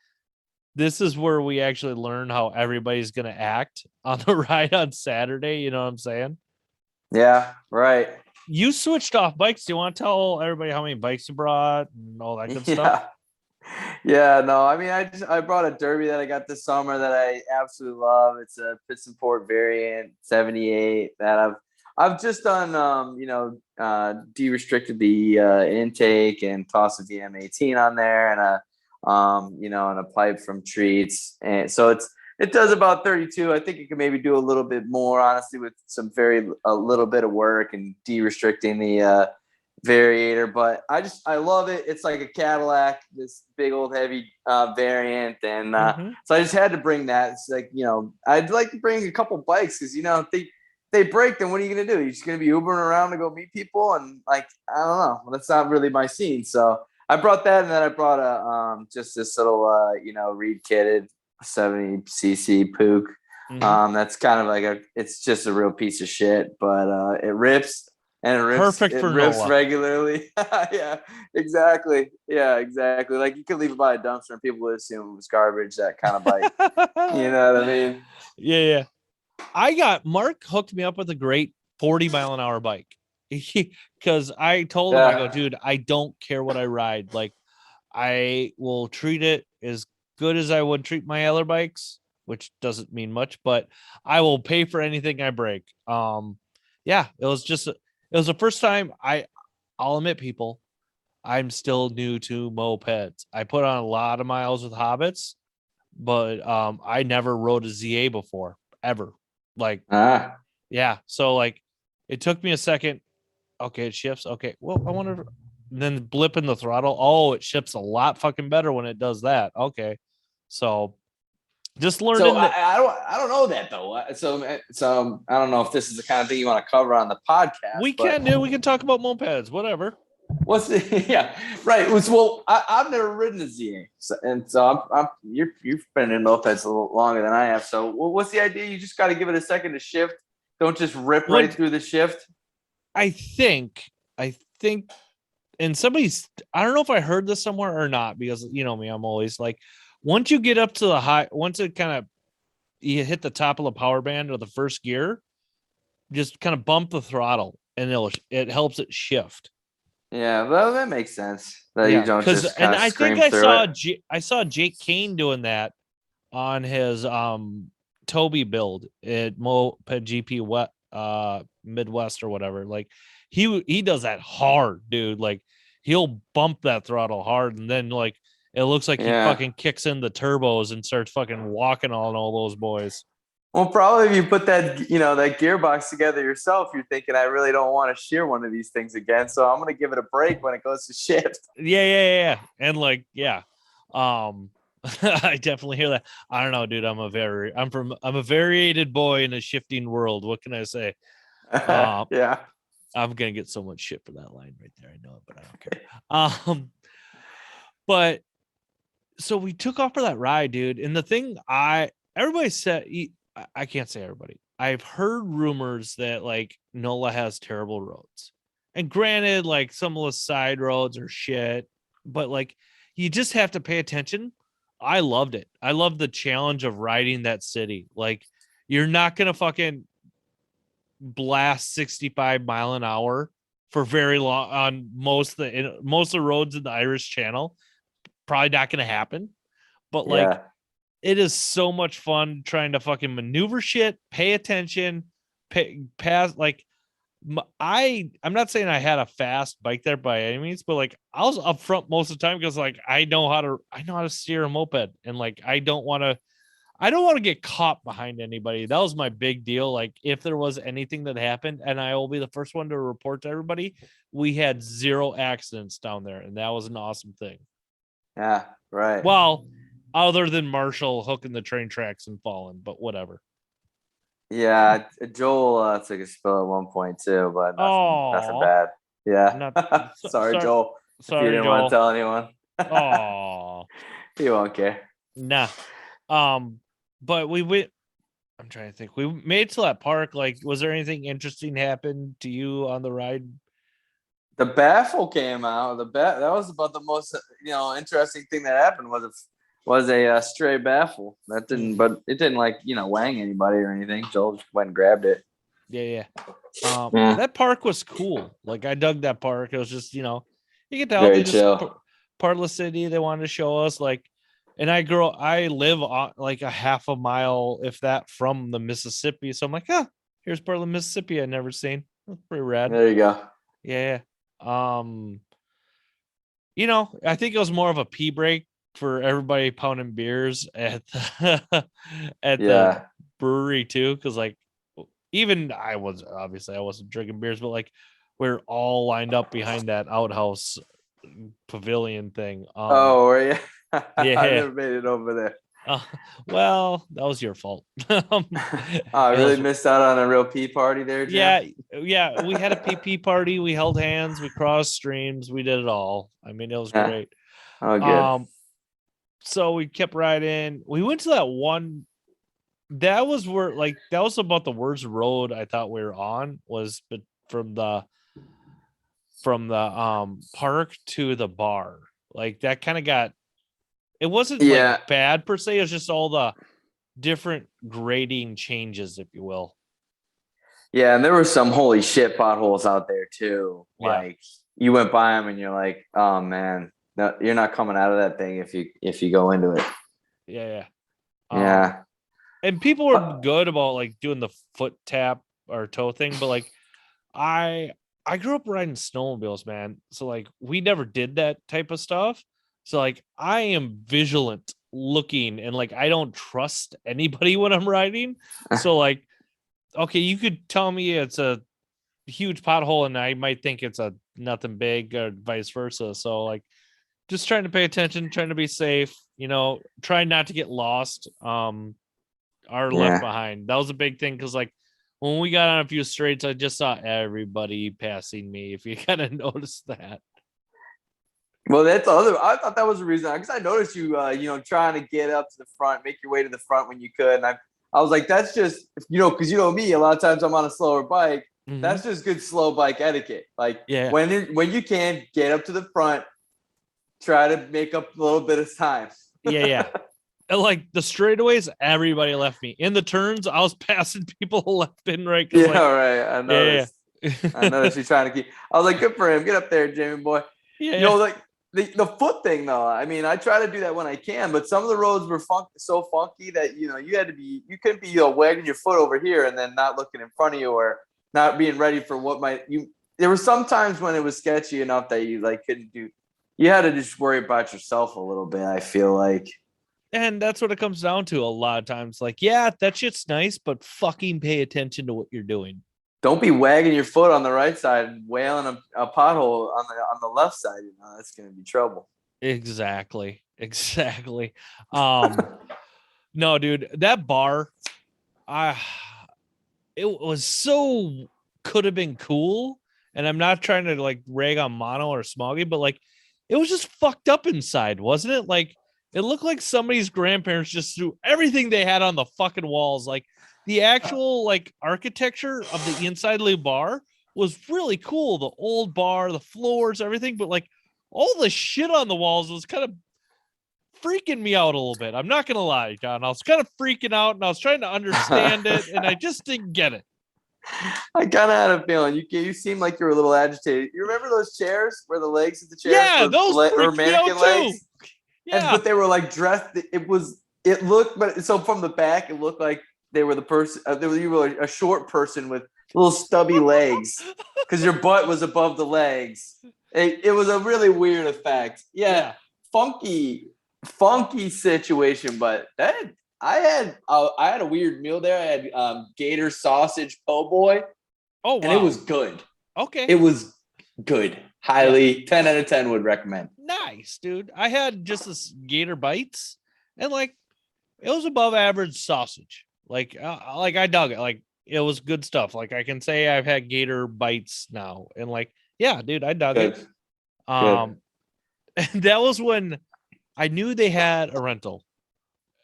this is where we actually learn how everybody's going to act on the ride on Saturday. You know what I'm saying? Yeah, right. You switched off bikes. Do you want to tell everybody how many bikes you brought and all that good stuff? Yeah. Yeah, no, I mean, I brought a Derby that I got this summer that I absolutely love. It's a piston port variant 78 that I've just done, de-restricted the intake and tossed a DM18 on there and and a pipe from Treats. And so it does about 32. I think it can maybe do a little bit more, honestly, with a little bit of work and de-restricting the variator, but I love it. It's like a Cadillac, this big old heavy variant, and Mm-hmm. so I just had to bring that. It's like, I'd like to bring a couple bikes because if they break, then what are you gonna do? You're just gonna be Ubering around to go meet people, and like, I don't know, that's not really my scene. So I brought that, and then I brought a just this little reed kitted 70cc Puke. Mm-hmm. That's kind of like it's just a real piece of shit, but it rips. and Perfect it for rips Nola. regularly. Yeah, exactly. Yeah, exactly. Like you could leave it by a dumpster and people would assume it was garbage. That kind of bike. You know what I mean? Yeah. Mark hooked me up with a great 40-mile-an-hour bike. Because I told him, I go, Yeah. dude, I don't care what I ride. Like, I will treat it as good as I would treat my other bikes, which doesn't mean much, but I will pay for anything I break. Yeah, it was the first time I'll admit, people, I'm still new to mopeds. I put on a lot of miles with Hobbits, but I never rode a ZA before, ever. Like, Ah. yeah. So like it took me a second. Okay, it shifts. Okay. Well, I wonder then blip in the throttle. Oh, it shifts a lot fucking better when it does that. Okay. So just So learning that I don't know that though. So I don't know if this is the kind of thing you want to cover on the podcast, but we can talk about mopeds, whatever. what's the yeah right? Well, I've never ridden a ZA, and so you've been in mopeds a little longer than I have. So what's the idea? You just got to give it a second to shift. Don't just rip right What through the shift. I think and somebody's I don't know if I heard this somewhere or not, because you know me, I'm always like, once you get up to the high, once it kind of you hit the top of the power band or the first gear, just kind of bump the throttle and it helps it shift. Yeah, well, that makes sense. That you Yeah, don't because just kind and of I think scream through it. I saw Jake Kane doing that on his Toby build at Moped GP Midwest or whatever. Like he does that hard, dude. Like he'll bump that throttle hard, and then like it looks like he Yeah. fucking kicks in the turbos and starts fucking walking on all those boys. Well, probably if you put that, that gearbox together yourself, you're thinking, I really don't want to shear one of these things again. So I'm going to give it a break when it goes to shift. Yeah. And like, yeah. I definitely hear that. I don't know, dude. I'm a variated boy in a shifting world. What can I say? Um, Yeah. I'm gonna get so much shit for that line right there. I know it, but I don't care. But so we took off for that ride, dude. And the thing everybody said, I can't say everybody. I've heard rumors that like NOLA has terrible roads. And granted, like some of the side roads are shit, but like you just have to pay attention. I loved it. I love the challenge of riding that city. Like you're not gonna fucking blast 65 mile an hour for very long on most of the roads in the Irish Channel. Probably not gonna happen. But like Yeah. it is so much fun trying to fucking maneuver shit, pay attention, pass. Like I'm not saying I had a fast bike there by any means, but like I was up front most of the time because like I know how to steer a moped, and like I don't want to get caught behind anybody. That was my big deal. Like if there was anything that happened, and I will be the first one to report to everybody, we had 0 accidents down there, and that was an awesome thing. Yeah. Right. Well, other than Marshall hooking the train tracks and falling, but whatever. Yeah. Joel took a spill at one point too, but nothing Oh, bad. Yeah. not Sorry, Joel. If you sorry, didn't want to Joel. tell anyone, Oh, he won't care. nah. But we went. I'm trying to think. We made it to that park. Like, was there anything interesting happen to you on the ride? The baffle came out. That was about the most interesting thing that happened was a stray baffle that didn't, but it didn't like wang anybody or anything. Joel just went and grabbed it. Yeah. Yeah, That park was cool. Like, I dug that park. It was just, you can tell they very just chill. part of the city. They wanted to show us like, and I live on like a half a mile, if that, from the Mississippi. So I'm like, here's part of the Mississippi I'd never seen. That's pretty rad. There you go. Yeah. I think it was more of a pee break for everybody pounding beers at at the Yeah, brewery too, because like even I wasn't drinking beers, but like we're all lined up behind that outhouse pavilion thing. oh, were you? I Yeah. never made it over there. Uh, well, that was your fault. I It really was, missed out on a real pee party there, Jim. yeah. We had a PP party. We held hands. We crossed streams. We did it all. I mean, it was Yeah. great. Oh, good. So we kept riding. We went to that one. That was about the worst road I thought we were on, was but from the from the park to the bar. Like that kind of got, it wasn't like Yeah. bad per se, it's just all the different grading changes, if you will. Yeah, and there were some holy shit potholes out there too. Yeah. Like you went by them and you're like, oh man, no, you're not coming out of that thing if you go into it. Yeah. Yeah. And people were good about like doing the foot tap or toe thing, but like I I grew up riding snowmobiles, man. So like we never did that type of stuff. So like I am vigilant looking and like I don't trust anybody when I'm riding. So like okay, you could tell me it's a huge pothole and I might think it's a nothing big or vice versa. So like just trying to pay attention, trying to be safe, trying not to get lost. Are left Yeah. behind. That was a big thing because like when we got on a few straights, I just saw everybody passing me. If you kind of noticed that. Well, that's the other. I thought that was the reason because I noticed you, trying to get up to the front, make your way to the front when you could, and I was like, that's just, because me, a lot of times I'm on a slower bike. Mm-hmm. That's just good slow bike etiquette. Like Yeah. when you can get up to the front, try to make up a little bit of time. Yeah. And like the straightaways, everybody left me. In the turns, I was passing people left and right. Yeah, Like, right. I yeah. noticed. I noticed you trying to keep. I was like, good for him. Get up there, Jamie boy. Yeah. Like the foot thing though. I mean, I try to do that when I can, but some of the roads were so funky that you couldn't be wagging your foot over here and then not looking in front of you or not being ready for what might you. There were some times when it was sketchy enough that you like couldn't do. You had to just worry about yourself a little bit. I feel like. And that's what it comes down to a lot of times. Like, yeah, that shit's nice, but fucking pay attention to what you're doing. Don't be wagging your foot on the right side and wailing a pothole on the left side. That's going to be trouble. Exactly. No, dude, that bar, I it was so could have been cool. And I'm not trying to like rag on Mono or Smoggy, but like it was just fucked up inside, wasn't it? Like it looked like somebody's grandparents just threw everything they had on the fucking walls. Like the actual like architecture of the inside of the bar was really cool. The old bar, the floors, everything, but like all the shit on the walls was kind of freaking me out a little bit. I'm not gonna lie, John. I was kind of freaking out and I was trying to understand it, and I just didn't get it. I kind of had a feeling you seemed like you were a little agitated. You remember those chairs where the legs of the chairs Yeah, those were freaked me out mannequin too. legs? Yeah, but they were like dressed. It looked, but so from the back, it looked like they were the person. You were a short person with little stubby legs because your butt was above the legs. It was a really weird effect. Yeah. Funky situation, but I had a weird meal there. I had gator sausage po' boy. Oh, wow. And it was good. Okay. It was good. Highly 10 out of 10 would recommend. Nice, dude. I had just this gator bites and like it was above average sausage. Like I dug it. Like it was good stuff. Like I can say I've had gator bites now and like yeah, dude, I dug it. And that was when I knew they had a rental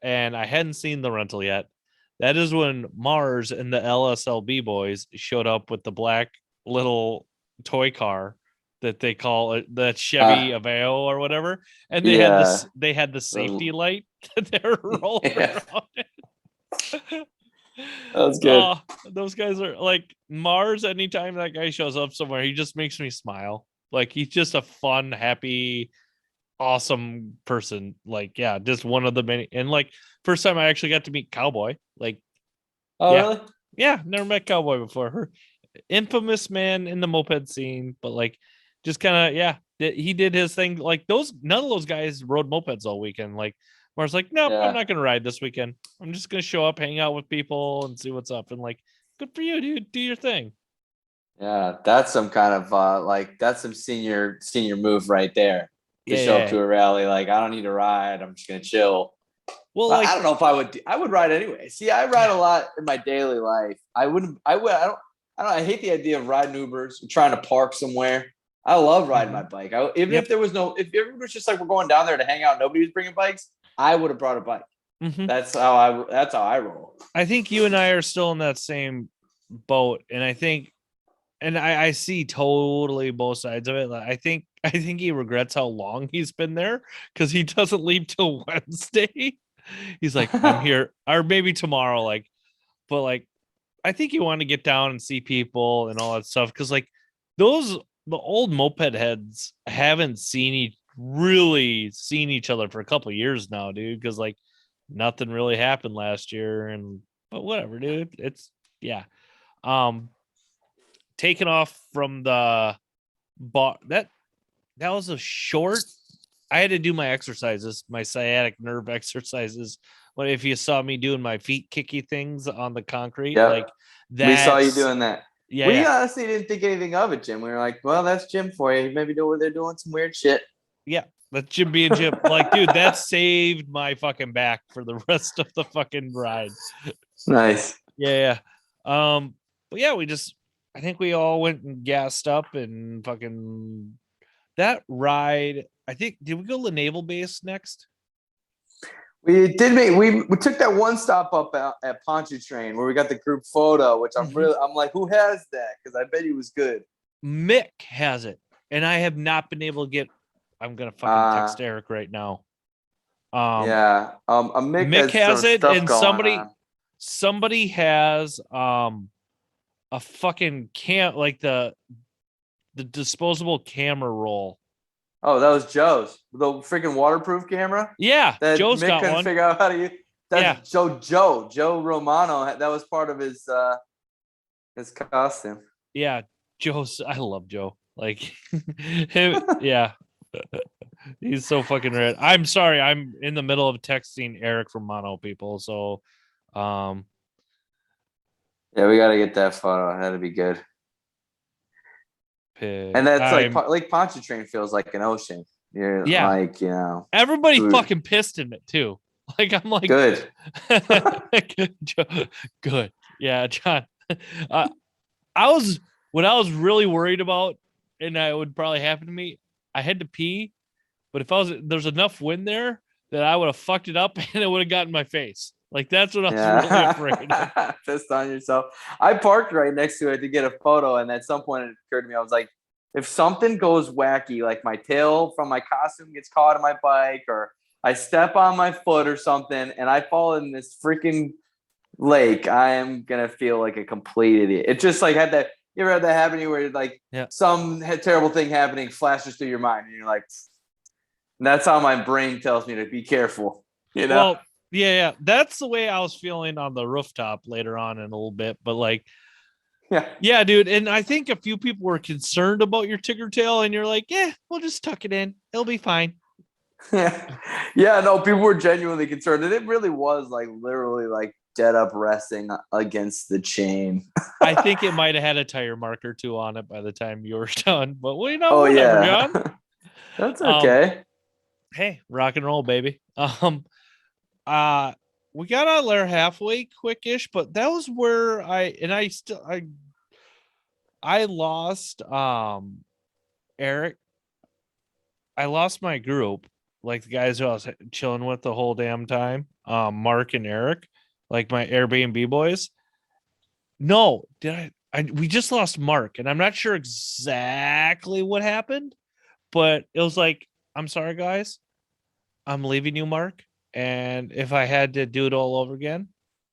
and I hadn't seen the rental yet. That is when Mars and the LSLB boys showed up with the black little toy car that they call it the Chevy Aveo or whatever, and they had this. They had the safety light that they're rolling around. That was good. Those guys are like Mars. Anytime that guy shows up somewhere, he just makes me smile. Like he's just a fun, happy, awesome person. Like yeah, just one of the many. And like first time I actually got to meet Cowboy. Like really? Yeah, never met Cowboy before. Her infamous man in the moped scene, but like just kind of he did his thing. Like none of those guys rode mopeds all weekend. Like Mars like, nope, I'm not gonna ride this weekend. I'm just gonna show up, hang out with people, and see what's up. And like, good for you, dude. Do your thing. Yeah, that's some kind of that's some senior move right there. To show up to a rally, like I don't need to ride. I'm just gonna chill. Well, I don't know if I would. I would ride anyway. See, I ride a lot in my daily life. I wouldn't. I would. I don't. I hate the idea of riding Ubers, trying to park somewhere. I love riding my bike. If there was if it was just like we're going down there to hang out, nobody was bringing bikes, I would have brought a bike. Mm-hmm. That's how I roll. I think you and I are still in that same boat, and I think and I see totally both sides of it. Like, I think he regrets how long he's been there because he doesn't leave till Wednesday. He's like, I'm here, or maybe tomorrow. Like, but like, I think you want to get down and see people and all that stuff because like those the old moped heads haven't really seen each other for a couple of years now, dude. Because like nothing really happened last year, and but whatever, dude. It's yeah. Um, taken off from the bar that was a short. I had to do my exercises, my sciatic nerve exercises. But if you saw me doing my feet kicky things on the concrete, like Yep. We saw you that's doing that. yeah, We yeah, honestly didn't think anything of it, Jim. We were like, well, that's Jim for you. Maybe they're doing some weird shit. yeah. That's Jim being Jim. Like, dude, that saved my fucking back for the rest of the fucking ride. Nice. Yeah, yeah. But yeah, I think we all went and gassed up and fucking that ride. I think did we go to the naval base next? We did we took that one stop up at Pontchartrain where we got the group photo, which I'm like, who has that? Because I bet he was good. Mick has it, and I have not been able to get. I'm gonna fucking text Eric right now. Yeah. A Mick Mick has some has it, stuff and going on. somebody has a fucking like the disposable camera roll. Oh, that was Joe's. The freaking waterproof camera Yeah, that Joe's Mick got couldn't one. figure out how to use. Yeah, That's Joe Romano. That was part of his costume. yeah, Joe's. I love Joe. Like him. Yeah, he's so fucking red. I'm sorry. I'm in the middle of texting Eric from Mono people. So, um, Yeah, we got to get that photo. That'd be good. And that's like I'm Lake Pontchartrain feels like an ocean. You're yeah. like, Everybody food. fucking pissed in it too. Like I'm like, Good. good. Yeah, John. Uh, I was what I was really worried about, and that would probably happen to me. I had to pee, but if there's enough wind there that I would have fucked it up and it would have gotten my face. Like that's what I was really afraid of. Yeah. Pissed on yourself. I parked right next to it to get a photo, and at some point it occurred to me, I was like, if something goes wacky, like my tail from my costume gets caught on my bike, or I step on my foot or something, and I fall in this freaking lake, I am gonna feel like a complete idiot. It just like had that. You ever had that happen to you where like Yeah. some terrible thing happening flashes through your mind, and you're like, and that's how my brain tells me to be careful. Well, yeah. That's the way I was feeling on the rooftop later on in a little bit. But like, yeah, dude. And I think a few people were concerned about your ticker tail, and you're like, yeah, we'll just tuck it in. It'll be fine. Yeah. No, people were genuinely concerned, and it really was like literally like dead up resting against the chain. I think it might have had a tire marker too on it by the time you were done. But well, Oh whatever, yeah, John. that's okay. Hey, rock and roll, baby. Uh we got out there halfway quickish, but that was where I lost Eric. I lost my group, like the guys who I was chilling with the whole damn time. Mark and Eric, like my Airbnb boys. No, we just lost Mark, and I'm not sure exactly what happened, but it was like, I'm sorry, guys. I'm leaving you, Mark. And if I had to do it all over again,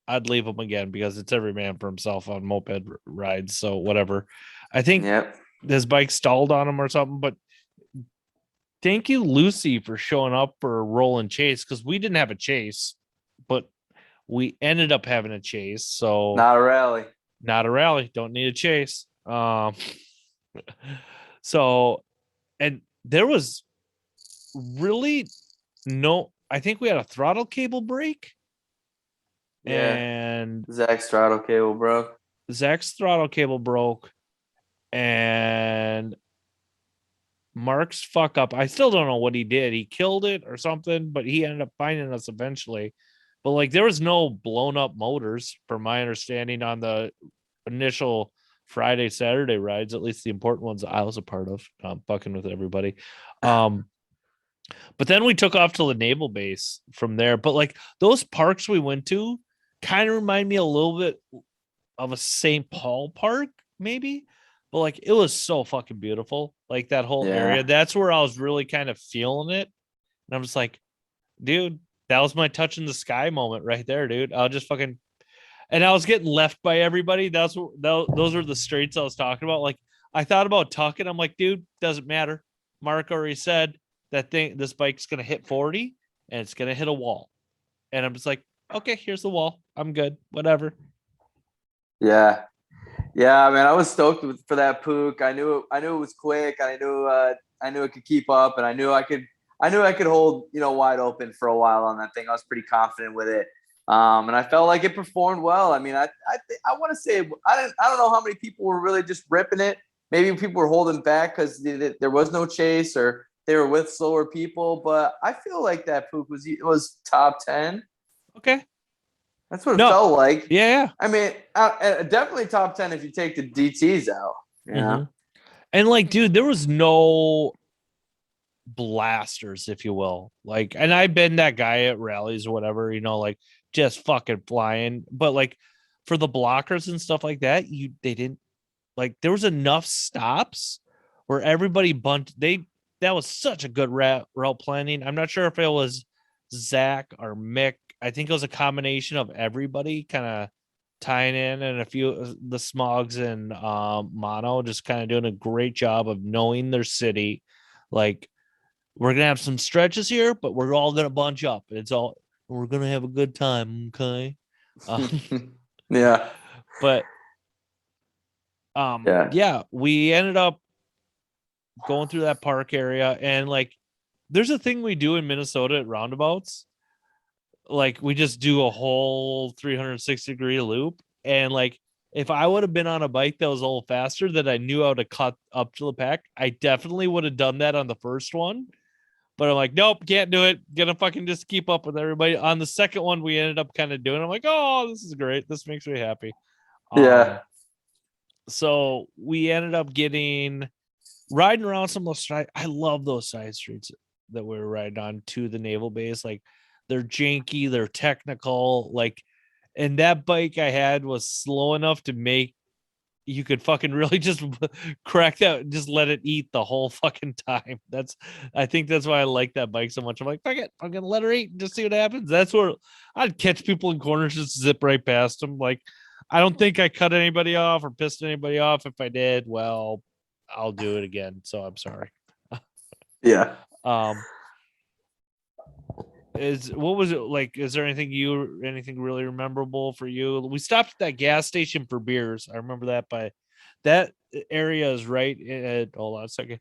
I'd leave him again because it's every man for himself on moped rides. So whatever. I think Yep. his bike stalled on him or something, but thank you, Lucy, for showing up for a roll and chase because we didn't have a chase, but we ended up having a chase. So Not a rally. not a rally. Don't need a chase. So and there was really no, I think we had a throttle cable break. Yeah. And Zach's throttle cable broke. Zach's throttle cable broke. And Mark's fuck up. I still don't know what he did. He killed it or something, but he ended up finding us eventually. But like there was no blown up motors, from my understanding, on the initial Friday, Saturday rides, at least the important ones I was a part of. I'm fucking with everybody. But then we took off to the naval base from there. But like those parks we went to kind of remind me a little bit of a St. Paul park, maybe. but like it was so fucking beautiful. Like that whole area. Yeah. That's where I was really kind of feeling it. And I'm just like, dude, that was my touch in the sky moment right there, dude. I'll just fucking and I was getting left by everybody. Those were the streets I was talking about. Like I thought about tucking. I'm like, dude, doesn't matter. Mark already said this bike's gonna hit 40 and it's gonna hit a wall. And I'm just like, okay, here's the wall. I'm good. Whatever. Yeah. Yeah, man, I was stoked for that Pook. I knew it was quick. I knew it could keep up, and I knew I could hold wide open for a while on that thing. I was pretty confident with it, and I felt like it performed well. I mean, I want to say I don't know how many people were really just ripping it. Maybe people were holding back because there was no chase or they were with slower people. But I feel like that Pook was top 10. Okay. That's what it No. felt like. Yeah. I mean, definitely top 10 if you take the DTs out. Mm-hmm. And like, dude, there was no blasters, if you will. Like, and I've been that guy at rallies or whatever, like just fucking flying. But like for the blockers and stuff like that, they didn't like there was enough stops where everybody that was such a good route planning. I'm not sure if it was Zach or Mick. I think it was a combination of everybody kind of tying in, and a few of the Smogs and Mono just kind of doing a great job of knowing their city. Like we're gonna have some stretches here, but we're all gonna bunch up. We're gonna have a good time, okay? Yeah. But Yeah. yeah, we ended up going through that park area, and like there's a thing we do in Minnesota at roundabouts. Like we just do a whole 360-degree loop, and like if I would have been on a bike that was a little faster that I knew how to cut up to the pack, I definitely would have done that on the first one. But I'm like, nope, can't do it. Gonna fucking just keep up with everybody. On the second one, we ended up kind of doing. I'm like, oh, this is great. This makes me happy. Yeah. So we ended up riding around some of those. I love those side streets that we were riding on to the naval base. Like they're janky, they're technical. Like, and that bike I had was slow enough to make you could fucking really just crack that, just let it eat the whole fucking time. I think that's why I like that bike so much. I'm like, fuck it, I'm gonna let her eat and just see what happens. That's where I'd catch people in corners, just zip right past them. Like, I don't think I cut anybody off or pissed anybody off. If I did, well, I'll do it again. So I'm sorry. Yeah. Um, what was it like? Is there anything really memorable for you? We stopped at that gas station for beers. I remember that that area is right at, hold on a second.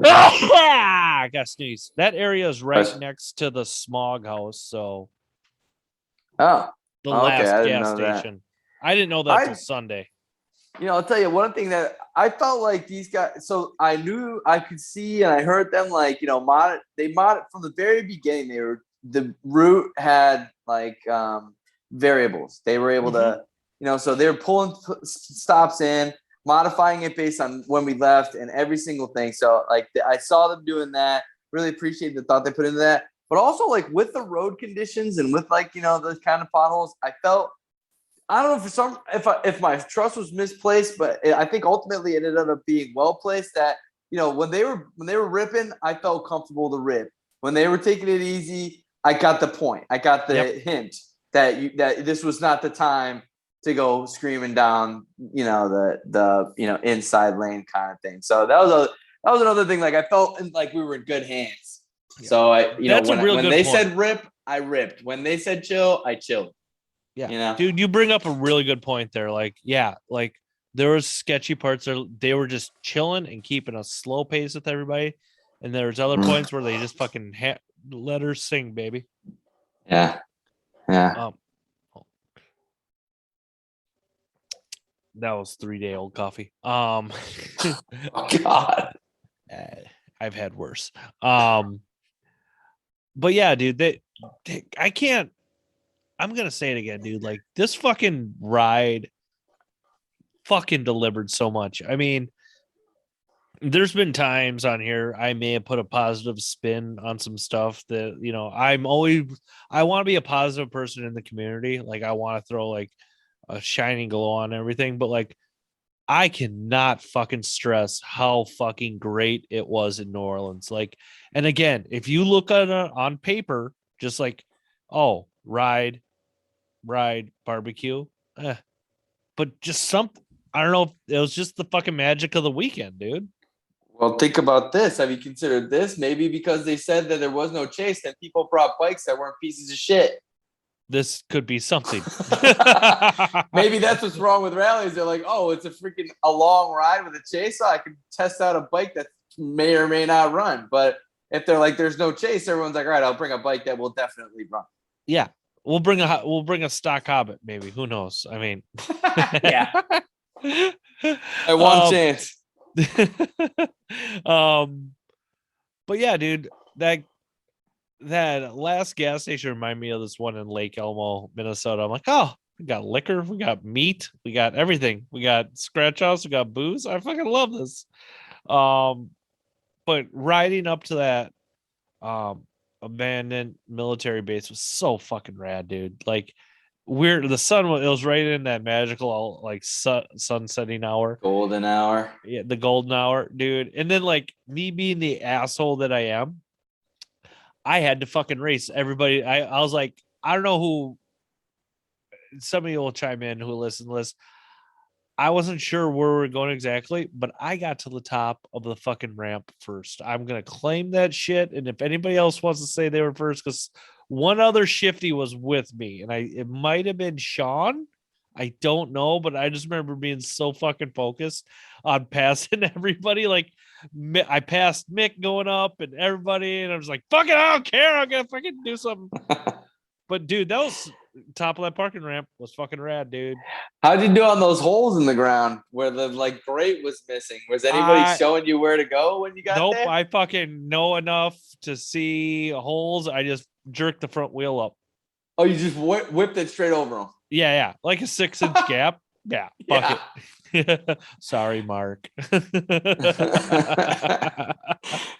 I got sneeze. That area is right next to the smog house. So Oh. the Okay. last I didn't gas know that. station. I didn't know that till Sunday. I'll tell you one thing that I felt like these guys. So I knew I could see and I heard them like they mod it from the very beginning. The route had like variables. They were able to so they were pulling stops in, modifying it based on when we left and every single thing. So like I saw them doing that. Really appreciate the thought they put into that. But also like with the road conditions and with like those kind of potholes, I don't know if my trust was misplaced, but I think ultimately it ended up being well placed. That when they were ripping, I felt comfortable to rip. When they were taking it easy, I got the point. I got the hint that this was not the time to go screaming down the inside lane kind of thing. So that was another thing. Like I felt like we were in good hands. Yeah. So That's a real when good they point. said rip, I ripped. When they said chill, I chilled. Yeah, dude, you bring up a really good point there. Like, yeah, like there was sketchy parts there. They were just chilling and keeping a slow pace with everybody, and there's other points where they just fucking let her sing, baby. Yeah, yeah. That was 3-day-old coffee. Oh God, I've had worse. But yeah, dude, I can't. I'm gonna say it again, dude. Like this fucking ride fucking delivered so much. I mean, there's been times on here I may have put a positive spin on some stuff that I want to be a positive person in the community. Like I want to throw like a shining glow on everything, but like I cannot fucking stress how fucking great it was in New Orleans. Like, and again, if you look at it on paper, just like, oh, ride, barbecue, eh. But just something. I don't know if it was just the fucking magic of the weekend, dude. Well, think about this. Have you considered this? Maybe because they said that there was no chase, then people brought bikes that weren't pieces of shit. This could be something. Maybe that's what's wrong with rallies. They're like, oh, it's a long ride with a chase. So I can test out a bike that may or may not run. But if they're like, there's no chase, everyone's like, all right, I'll bring a bike that will definitely run. Yeah, we'll bring a stock Hobbit, maybe. Who knows? I mean, yeah, at one um, chance. but yeah, dude, that last gas station reminded me of this one in Lake Elmo, Minnesota. I'm like, oh, we got liquor, we got meat, we got everything, we got scratch offs, we got booze. I fucking love this. But riding up to that abandoned military base was so fucking rad, dude. Like, the sun it was right in that magical like sun setting hour, golden hour. Yeah, the golden hour, dude. And then like me being the asshole that I am, I had to fucking race everybody. I was like, I don't know who. Some of you will chime in who listen to this. I wasn't sure where we are going exactly, but I got to the top of the fucking ramp first. I'm gonna claim that shit. And if anybody else wants to say they were first, because one other shifty was with me, and it might have been Sean. I don't know, but I just remember being so fucking focused on passing everybody. Like, I passed Mick going up and everybody, and I was like, fuck it, I don't care. I'm gonna fucking do something. But dude, that was top of that parking ramp was fucking rad, dude. How'd you do on those holes in the ground where the like grate was missing? Was anybody showing you where to go when you got there? Nope, I fucking know enough to see holes. I just jerked the front wheel up. Oh, you just whipped it straight over them. Yeah, like a 6-inch gap. Yeah, fuck it. Sorry, Mark.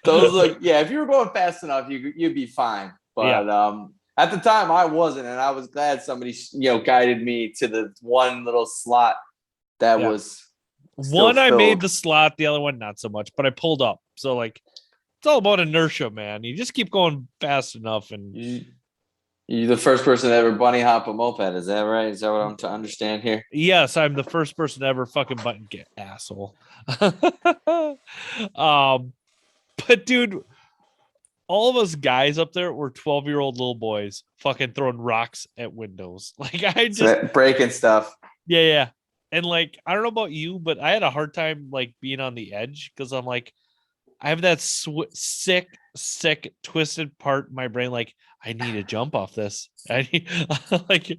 Those look, yeah. If you were going fast enough, you'd be fine. But at the time, I wasn't, and I was glad somebody guided me to the one little slot that was. One I made the slot, the other one not so much, but I pulled up. So like, it's all about inertia, man. You just keep going fast enough, and you're the first person to ever bunny hop a moped. Is that right? Is that what I'm to understand here? Yes, I'm the first person to ever fucking button get asshole. But dude, all of us guys up there were 12-year-old little boys fucking throwing rocks at windows. Like, I just breaking stuff. Yeah. And like, I don't know about you, but I had a hard time like being on the edge because I'm like, I have that sick, twisted part in my brain. Like, I need to jump off this. I need like,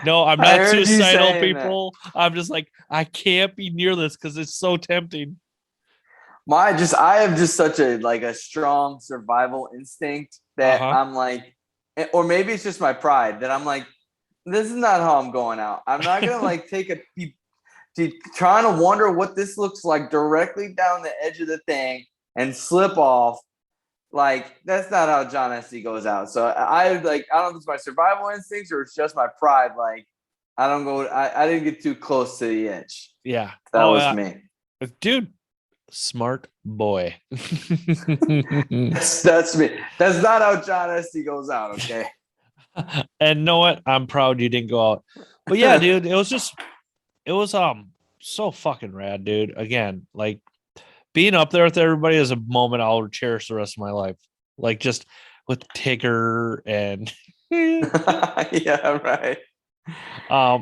no, I'm not suicidal, people. That. I'm just like, I can't be near this because it's so tempting. I have just such a strong survival instinct that I'm like, or maybe it's just my pride that I'm like, this is not how I'm going out. I'm not gonna like trying to wonder what this looks like directly down the edge of the thing and slip off. Like, that's not how John Esty goes out. So I don't know if it's my survival instincts or it's just my pride. Like, I didn't get too close to the edge. Yeah, that was me, dude. Smart boy. That's me. That's not how John Esty goes out. Okay. And know what? I'm proud you didn't go out. But yeah, dude, it was so fucking rad, dude. Again, like, being up there with everybody is a moment I'll cherish the rest of my life. Like, just with Tigger and yeah, right.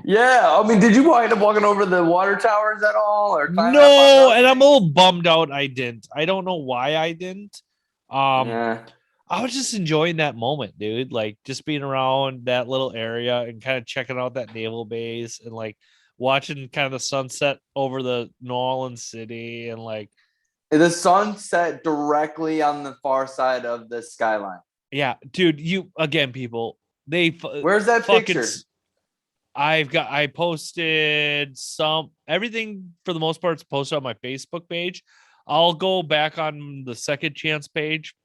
Yeah, I mean, did you wind up walking over the water towers at all, or no? And I'm a little bummed out. I didn't. I don't know why I didn't. I was just enjoying that moment, dude. Like, just being around that little area and kind of checking out that naval base and like watching kind of the sunset over the New Orleans city and like the sunset directly on the far side of the skyline. Yeah, dude. People. Where's that picture? I posted everything for the most part is posted on my Facebook page. I'll go back on the Second Chance page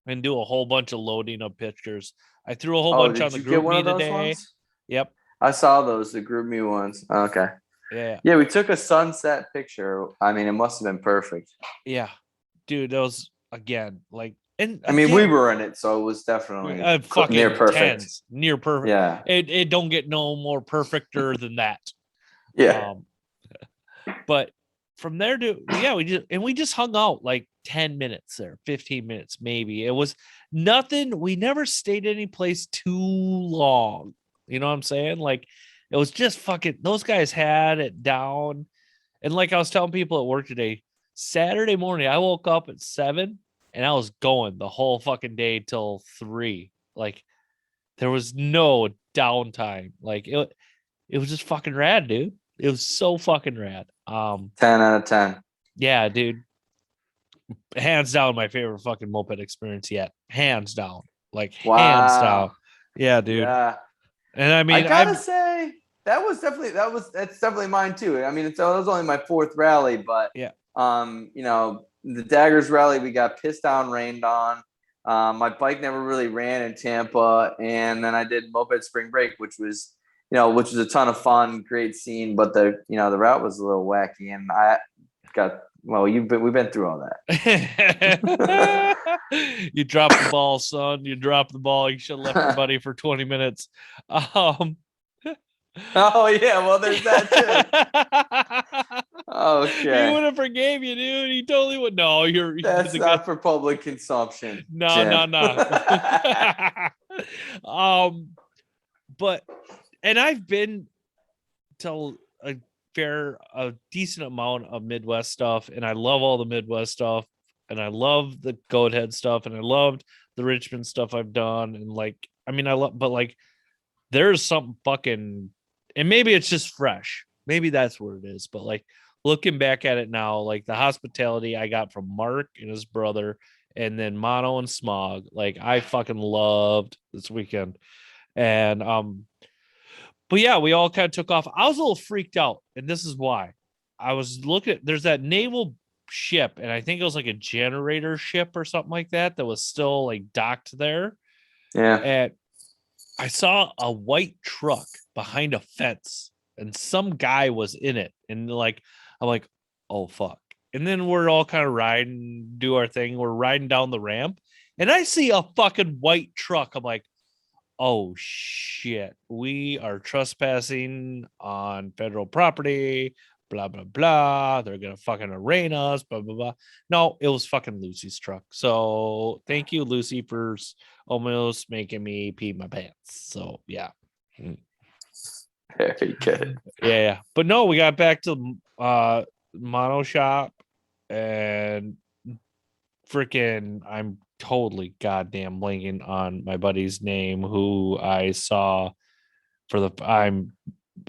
and do a whole bunch of loading of pictures. I threw a whole bunch on the group me today. Yep. I saw those, the group me ones. Okay. Yeah. Yeah, we took a sunset picture. I mean, it must have been perfect. Yeah. Dude, those again, like, and I mean, we again, were in it, so it was definitely near fucking perfect. tens, near perfect. Yeah. It don't get no more perfecter than that. Yeah. Um, but from there to yeah, we just hung out like 10 minutes there, 15 minutes maybe. It was nothing. We never stayed any place too long. You know what I'm saying? Like it was just fucking those guys had it down. And like I was telling people at work today, Saturday morning, I woke up at 7 and I was going the whole fucking day till 3. Like there was no downtime. Like it was just fucking rad, dude. It was so fucking rad. 10 out of 10. Yeah, dude. Hands down my favorite fucking moped experience yet. Hands down. Like hands down. Wow. Yeah, dude. Yeah. And I I mean, gotta say that's definitely mine too. I mean, that was only my fourth rally, but yeah. the Daggers rally we got pissed down, rained on. My bike never really ran in Tampa, and then I did Moped Spring Break, which was a ton of fun, great scene, but the route was a little wacky, and I got we've been through all that. You dropped the ball, son. You dropped the ball. You should have left your buddy for 20 minutes. Um Oh yeah, well there's that too. He Okay. would have forgave you, dude. He totally would. No, you're That's the guy. not for public consumption, No, Jim. no, no. um, but and I've been to a decent amount of Midwest stuff, and I love all the Midwest stuff, and I love the Goat Head stuff, and I loved the Richmond stuff I've done, and like, I mean, I love, but like, there's something fucking, and maybe it's just fresh, maybe that's what it is, but like, looking back at it now, like the hospitality I got from Mark and his brother, and then Mono and Smog, like I fucking loved this weekend, and but yeah, we all kind of took off. I was a little freaked out, and this is why. I was looking at there's that naval ship, and I think it was like a generator ship or something like that that was still like docked there. Yeah. And I saw a white truck behind a fence, and some guy was in it. And like, I'm like, oh fuck. And then we're all kind of riding, do our thing. We're riding down the ramp, and I see a fucking white truck. I'm like, oh shit, we are trespassing on federal property, blah blah blah. They're gonna fucking arraign us, blah blah blah. No, it was fucking Lucy's truck. So thank you, Lucy, for almost making me pee my pants. So yeah. Very good. Yeah. But no, we got back to mono shop, and freaking I'm totally goddamn blanking on my buddy's name who I saw for the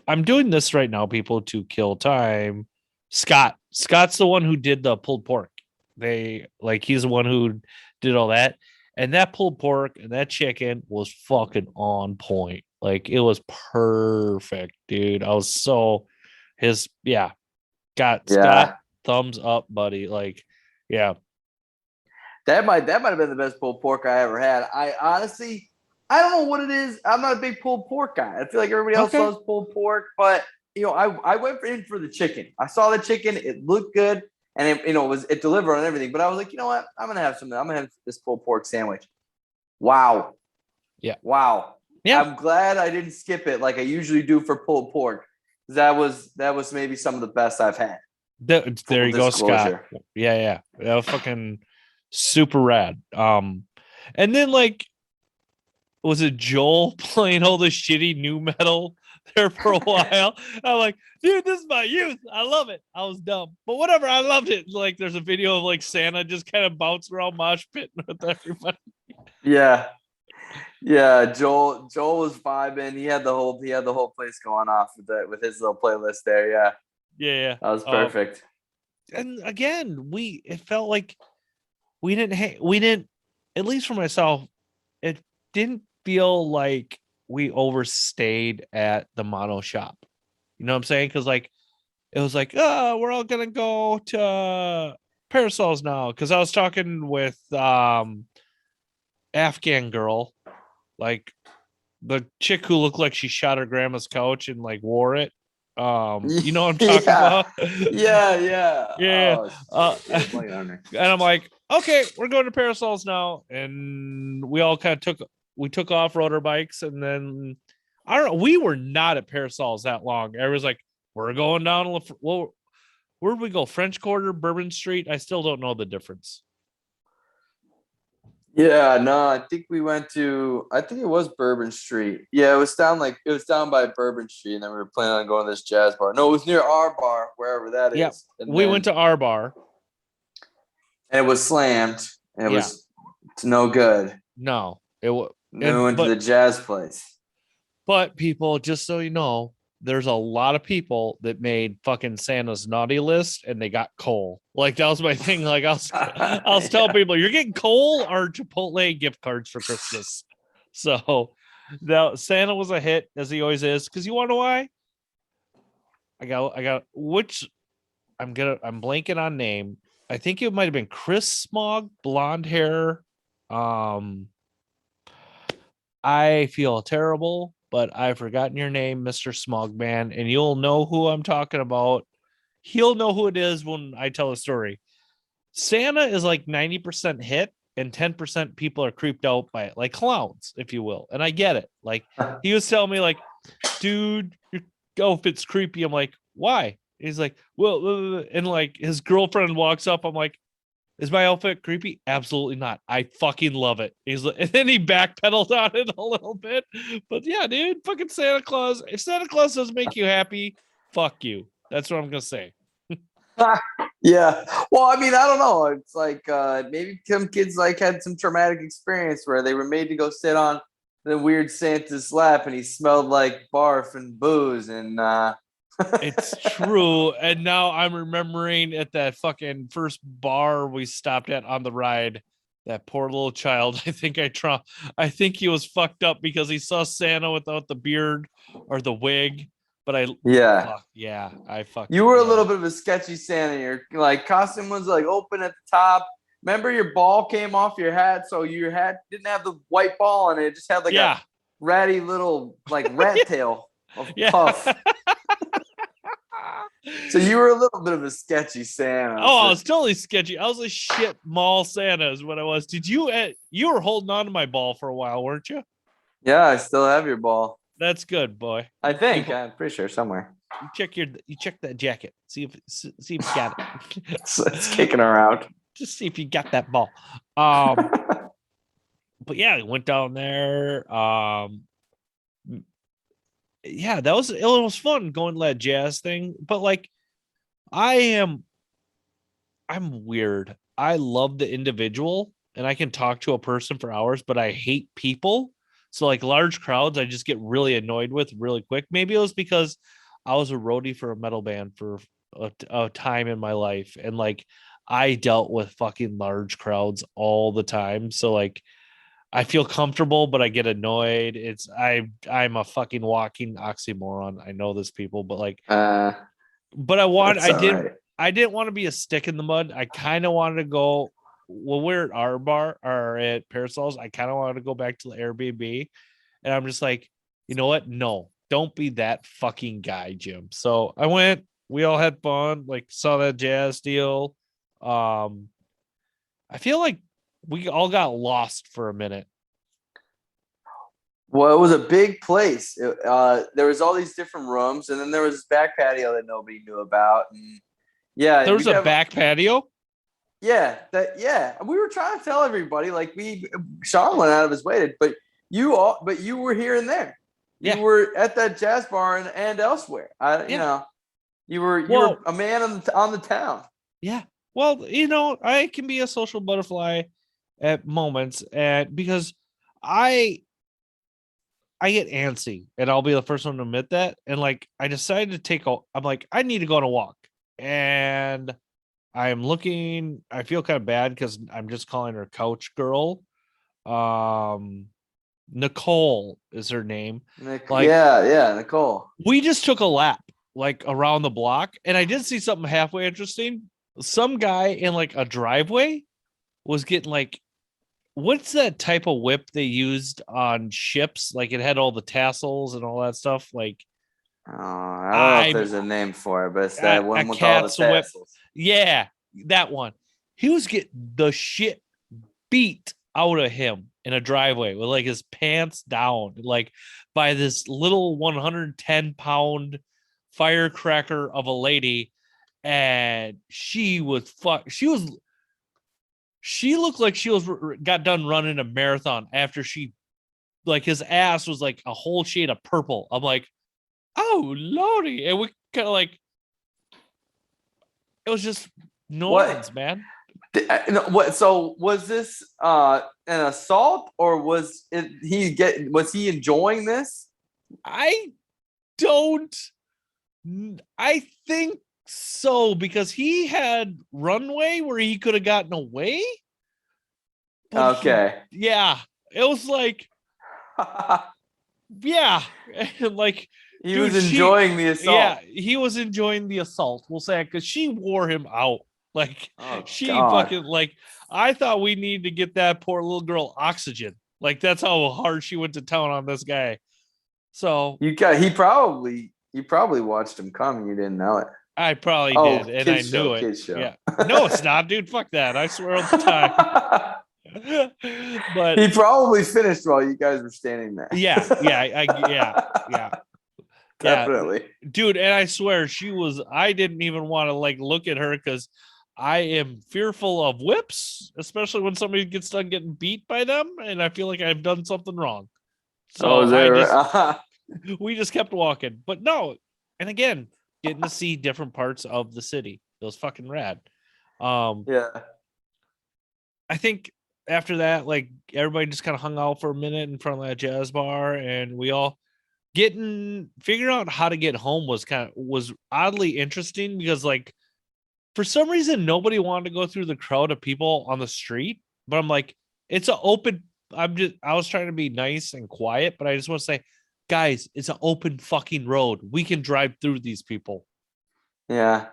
I'm doing this right now, people, to kill time. Scott's the one who did the pulled pork. He's the one who did all that. And that pulled pork and that chicken was fucking on point. Like it was perfect, dude. I was so his yeah. Got Scott Yeah. thumbs up, buddy. Like, yeah. That might have been the best pulled pork I ever had. I honestly, I don't know what it is. I'm not a big pulled pork guy. I feel like everybody else Okay. loves pulled pork, but I went in for the chicken. I saw the chicken. It looked good, and it delivered on everything. But I was like, you know what? I'm gonna have something. I'm gonna have this pulled pork sandwich. Wow. Yeah. Wow. Yeah. I'm glad I didn't skip it like I usually do for pulled pork. That was maybe some of the best I've had. There you go, Scott. Disclosure. Yeah. That was fucking super rad. And then like, was it Joel playing all the shitty new metal there for a while? I'm like, dude, this is my youth. I love it. I was dumb, but whatever. I loved it. Like, there's a video of like Santa just kind of bouncing around mosh pitting with everybody. Yeah. Yeah, Joel was vibing. He had the whole place going off with his little playlist there. Yeah, Yeah. that was perfect. And again, it felt like we didn't, at least for myself, it didn't feel like we overstayed at the mono shop. You know what I'm saying? Because like it was like, oh, we're all gonna go to parasols now. Because I was talking with Afghan girl, like the chick who looked like she shot her grandma's couch and like wore it. You know what I'm talking Yeah, about? yeah. Yeah. Oh Uh, shit, yeah, blame it on her. and I'm like, okay, we're going to parasols now, and we all kind of took off rode our bikes, and then I don't know, we were not at parasols that long. I was like, we're going down. Well, where'd we go? French Quarter, Bourbon Street. I still don't know the difference. Yeah, no, I think we went to. I think it was Bourbon Street. Yeah, it was down by Bourbon Street, and then we were planning on going to this jazz bar. No, it was near our bar, wherever that Yeah, is, and we went then to our bar. and it was slammed, and it Yeah, was to no good. no, it was, And then we and went to the jazz place. but people, just so you know, there's a lot of people that made fucking Santa's naughty list and they got coal. Like that was my thing. Like I was telling Yeah. people, you're getting coal or Chipotle gift cards for Christmas. So now Santa was a hit as he always is. Because you want to know why? I got which I'm blanking on name. I think it might have been Chris Smog, blonde hair. Um, I feel terrible, but I've forgotten your name, Mr. Smogman, and you'll know who I'm talking about. He'll know who it is when I tell a story. Santa is like 90% hit and 10% people are creeped out by it, like clowns, if you will. And I get it. Like he was telling me, like, dude, your outfit's creepy. I'm like, why? He's like, well, and like his girlfriend walks up. I'm like, is my outfit creepy? Absolutely not. I fucking love it. He's and then he backpedaled on it a little bit. But yeah, dude, fucking Santa Claus. If Santa Claus doesn't make you happy, fuck you. That's what I'm gonna say. Yeah. Well, I mean, I don't know. It's like maybe some kids like had some traumatic experience where they were made to go sit on the weird Santa's lap and he smelled like barf and booze and It's true. And now I'm remembering at that fucking first bar we stopped at on the ride, that poor little child. I think he was fucked up because he saw Santa without the beard or the wig. But yeah. fuck yeah, I You fucking were a yeah. little bit of a sketchy Santa. Your like costume was like open at the top. Remember your ball came off your hat, so your hat didn't have the white ball on it. It just had like a Yeah. ratty little like rat tail of Yeah. puff. So you were a little bit of a sketchy Santa. Oh, I was totally sketchy. I was a shit mall Santa is what I was. You were holding on to my ball for a while, weren't you? Yeah, I still have your ball. That's good, boy. I think People, I'm pretty sure somewhere. you check that jacket. See if you got it. It's kicking around. Just see if you got that ball. But yeah, I went down there. Yeah, it was fun going to that jazz thing. But like I'm weird. I love the individual and I can talk to a person for hours, but I hate people. So like large crowds, I just get really annoyed with really quick. Maybe it was because I was a roadie for a metal band for a time in my life, and like I dealt with fucking large crowds all the time. So like I feel comfortable, but I get annoyed. I'm a fucking walking oxymoron. I know this, people, but like, Uh, but that's all right. I didn't want to be a stick in the mud. I kind of wanted to go. Well, we're at our bar or at Parasols. I kind of wanted to go back to the Airbnb, and I'm just like, you know what? No, don't be that fucking guy, Jim. So I went. We all had fun. Like saw that jazz deal. Um, I feel like we all got lost for a minute. Well, it was a big place. There was all these different rooms, and then there was this back patio that nobody knew about. And yeah, There was we a have back patio. yeah. We were trying to tell everybody like Sean went out of his way to, but you were here and there. You Yeah, were at that jazz bar and elsewhere. yeah. You were Well, a man on the town. yeah. Well, I can be a social butterfly at moments, and because I I get antsy, and I'll be the first one to admit that. And like, I decided to I'm like, I need to go on a walk, and I'm looking. I feel kind of bad because I'm just calling her Couch Girl. Um, Nicole is her name. Like, Yeah, Nicole. we just took a lap like around the block, and I did see something halfway interesting. Some guy in like a driveway was getting like, what's that type of whip they used on ships? Like it had all the tassels and all that stuff. Like I don't know if I'm there's a name for it, but it's that a one with all the cat's whip. tassels. Yeah, that one. He was getting the shit beat out of him in a driveway with like his pants down, like by this little 110-pound firecracker of a lady. And she looked like she was got done running a marathon after she, like, his ass was like a whole shade of purple. I'm like, oh lordy. And we kind of like, it was just New What? Orleans, man. No, what? So was this an assault, or was he enjoying this? I don't, I think so, because he had runway where he could have gotten away, but Okay. yeah, it was like, yeah, like, He dude, was enjoying the yeah, assault. he was enjoying the assault. We'll say, because she wore him out. Like, Oh she God. fucking, like, I thought we need to get that poor little girl oxygen. Like, that's how hard she went to town on this guy. So You probably watched him come and you didn't know it. I probably did, Oh, and I knew it. kids show. Yeah, no, it's not, dude. Fuck that. I swear all the time. But He probably finished while you guys were standing there. yeah, yeah. Definitely. Dude, and I swear I didn't even want to like look at her because I am fearful of whips, especially when somebody gets done getting beat by them, and I feel like I've done something wrong. Oh, So is that right? we just kept walking. But no, and again, getting to see different parts of the city. It was fucking rad. Yeah. I think after that, like, everybody just kind of hung out for a minute in front of that jazz bar, and we all figuring out how to get home was oddly interesting, because like, for some reason nobody wanted to go through the crowd of people on the street, but I'm like, it's an open, I was trying to be nice and quiet, but I just want to say, guys, it's an open fucking road. We can drive through these people. Yeah.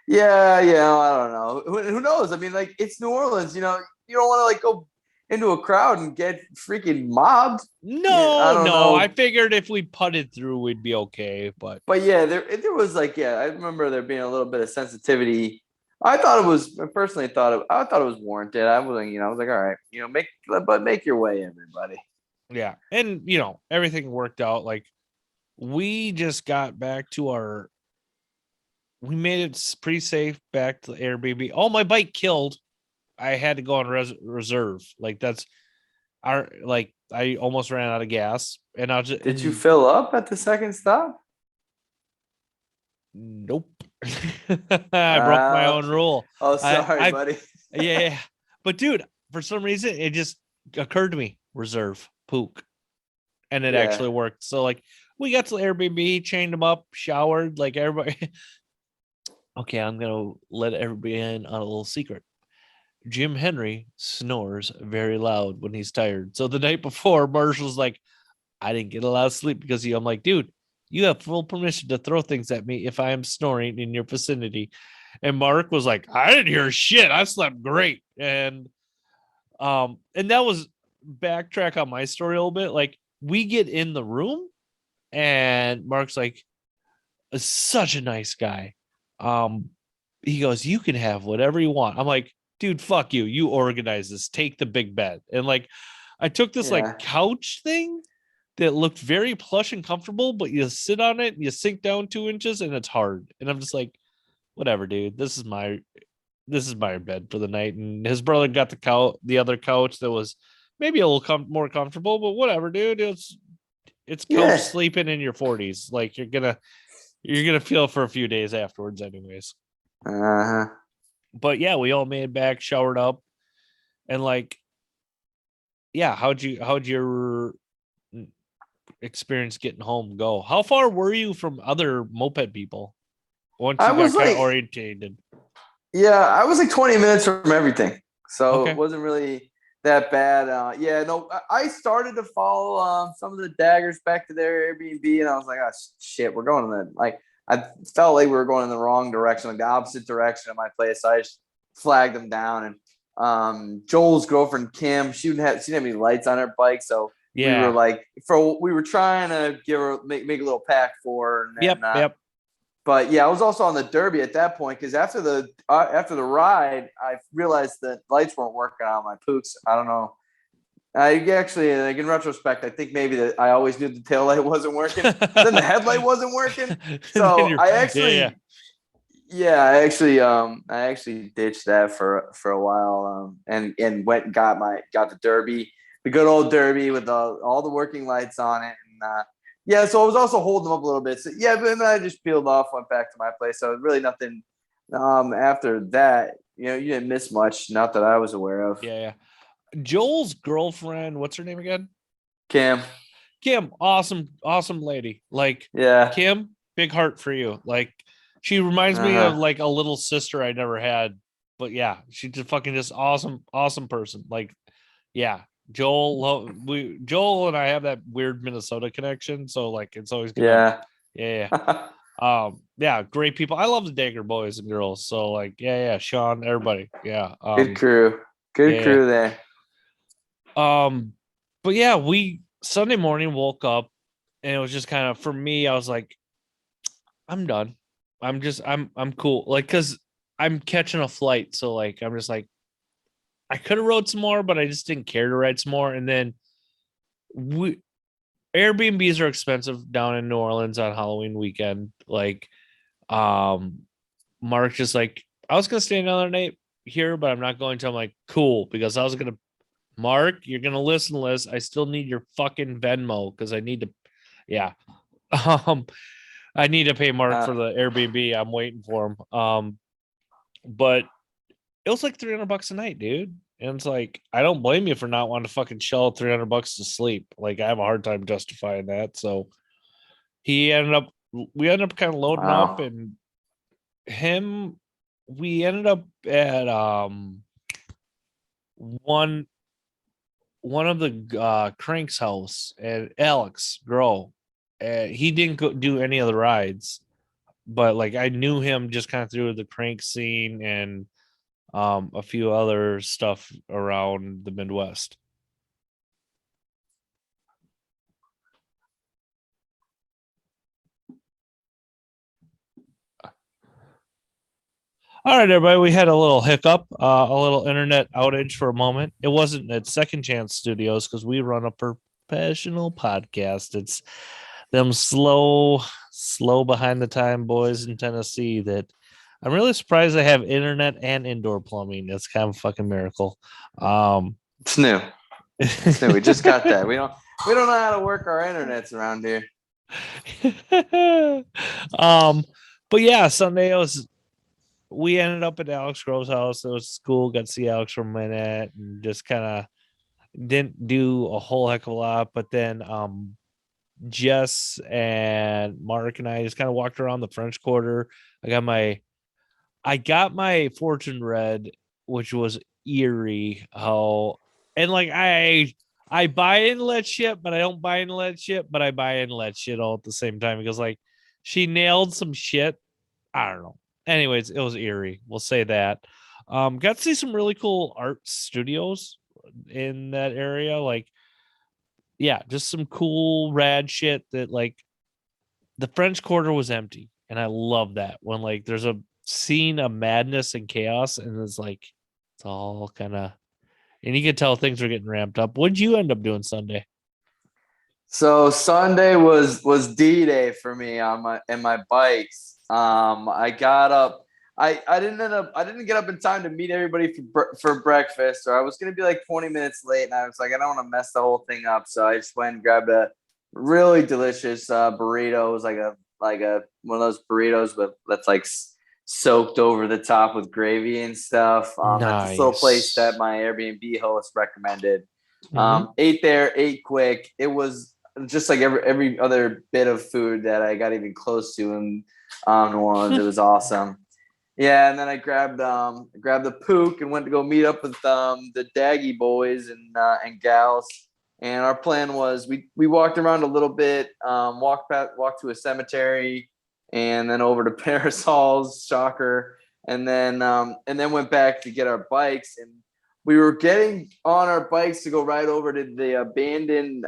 Yeah, I don't know. Who knows? I mean, like, it's New Orleans, you don't want to like go into a crowd and get freaking mobbed. Yeah, I don't No, I know. figured if we putted through, we'd be okay, but But yeah, there was like, yeah, I remember there being a little bit of sensitivity. I personally I thought it was warranted. I was like, I was like, all right, make your way, everybody. yeah. And everything worked out. Like, we just got back to we made it pretty safe back to the Airbnb. Oh, my bike killed. I had to go on reserve. Like, that's I almost ran out of gas, and Did you fill up at the second stop? nope. I broke my own Okay. rule. Oh, I sorry, I buddy. Yeah, but dude, for some reason it just occurred to me, reserve pook, and it Yeah. actually worked. So like, we got to the Airbnb, chained them up, showered, like everybody. Okay, I'm gonna let everybody in on a little secret. Jim Henry snores very loud when he's tired. So the night before, Marshall's like, I didn't get a lot of sleep because of you. I'm like, dude, you have full permission to throw things at me if I am snoring in your vicinity. And Mark was like, I didn't hear shit. I slept great. And that was, backtrack on my story a little bit. Like, we get in the room and Mark's like, such a nice guy. Um, he goes, you can have whatever you want. I'm like, dude, fuck you. You organize this. Take the big bed. And like, I took this like Yeah. couch thing that looked very plush and comfortable, but you sit on it and you sink down 2 inches and it's hard. And I'm just like, whatever, dude. This is my bed for the night. And his brother got the other couch that was maybe a little more comfortable, but whatever, dude. It's couch Yeah. sleeping in your 40s. Like, you're gonna feel for a few days afterwards, anyways. Uh-huh. But yeah, we all made it back, showered up, and like, yeah, how'd your experience getting home go? How far were you from other moped people once I you got was kind of like, orientated? yeah, I was like 20 minutes from everything. So it Okay. wasn't really that bad. Yeah, no, I started to follow some of the daggers back to their Airbnb, and I was like, oh, shit, we're going in the, like, I felt like we were going in the wrong direction, like the opposite direction of my place. So I just flagged them down. And Joel's girlfriend, Kim, she didn't have any lights on her bike. So we were Yeah. like we were trying to make a little pack for her, and Yep. Yep. but yeah, I was also on the Derby at that point because after the ride, I realized that lights weren't working on my Pooks. I don't know. I actually, like in retrospect, I think maybe that I always knew the tail light wasn't working. Then the headlight wasn't working. And then So you're, I yeah, yeah. actually, yeah, I actually ditched that for a while, and went and got the Derby, the good old Derby with all the working lights on it, and yeah. So I was also holding them up a little bit. So yeah, but then I just peeled off, went back to my place. So really nothing. After that, you didn't miss much, not that I was aware of. Yeah, yeah. Joel's girlfriend, what's her name again? Cam, Kim, awesome lady. Like yeah, Kim, big heart for you. Like she reminds me of uh-huh. like a little sister I never had. But yeah, she's just fucking just awesome person. Like, yeah. Joel and I have that weird Minnesota connection. So like it's always gonna, Yeah. yeah, yeah, great people. I love the Dagger boys and girls. So like, yeah, Sean, everybody. Yeah. Good crew. Good Yeah. crew there. But yeah, we Sunday morning woke up and it was just kind of for me, I was like, I'm done. I'm cool. Like, cause I'm catching a flight. So like I'm just like, I could have rode some more, but I just didn't care to ride some more. And then we Airbnbs are expensive down in New Orleans on Halloween weekend. Like, um, Mark just like, I was gonna stay another night here, but I'm not going to. I'm like, cool, because I was gonna Mark, you're gonna listen to this. I still need your fucking Venmo because I need to, yeah. Um, I need to pay Mark for Uh, the Airbnb. I'm waiting for him. But it was like $300 a night, dude. And it's like I don't blame you for not wanting to fucking shell $300 to sleep. Like I have a hard time justifying that. So he ended up, we ended up kind of loading up, wow. and him, we ended up at one one of the Crank's house and Alex Grow. He didn't do any of the rides, but like I knew him just kind of through the Crank scene and a few other stuff around the Midwest. All right, everybody, we had a little hiccup, a little internet outage for a moment. It wasn't at Second Chance Studios because we run a professional podcast. It's them slow behind the time boys in Tennessee that I'm really surprised they have internet and indoor plumbing. That's kind of a fucking miracle. Um, It's new. It's new. We just got that. We don't know how to work our internets around here. um, but yeah, Sunday we ended up at Alex Grove's house. It was cool. Got to see Alex for a minute and just kind of didn't do a whole heck of a lot. But then Jess and Mark and I just kind of walked around the French Quarter. I got my fortune read, which was eerie. How and like I buy in let shit, but I don't buy in let shit, but I buy in let shit all at the same time because like she nailed some shit. I don't know. Anyways, it was eerie. We'll say that. Got to see some really cool art studios in that area. Like, yeah, just some cool rad shit that like the French Quarter was empty. And I love that when like there's a scene of madness and chaos and it's like it's all kind of and you can tell things are getting ramped up. What'd you end up doing Sunday? So Sunday was D-Day for me on my bikes. I got up. I didn't get up in time to meet everybody for breakfast, or I was gonna be like 20 minutes late, and I was like, I don't want to mess the whole thing up, so I just went and grabbed a really delicious burrito. It was like a one of those burritos with that's like soaked over the top with gravy and stuff. At this little place that Nice. my Airbnb host recommended. Mm-hmm. Ate there, ate quick. It was just like every other bit of food that I got even close to in New Orleans. It was awesome. Yeah, and then I grabbed the Pook and went to go meet up with the Daggy boys and gals. And our plan was we walked around a little bit, walked to a cemetery, and then over to Paris Hall's, shocker, and then went back to get our bikes. And we were getting on our bikes to go right over to the abandoned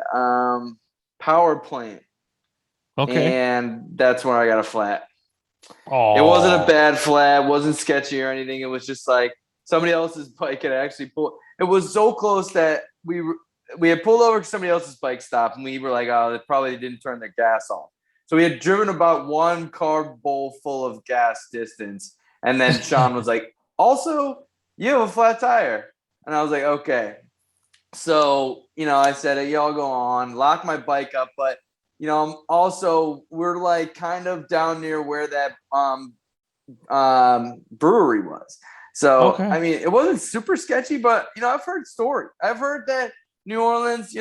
power plant, Okay. and that's when I got a flat. It wasn't a Oh. bad flat, wasn't sketchy or anything. It was just like somebody else's bike had actually pulled. It was so close that we had pulled over because somebody else's bike stopped, and we were like, oh, they probably didn't turn their gas off. So we had driven about one carb bowl full of gas distance, and then Sean was like, also, you have a flat tire, and I was like, okay. So, I said, hey, y'all go on, lock my bike up. But, also we're like kind of down near where that brewery was. So, Okay. I mean, it wasn't super sketcy, but, I've heard stories. I've heard that New Orleans,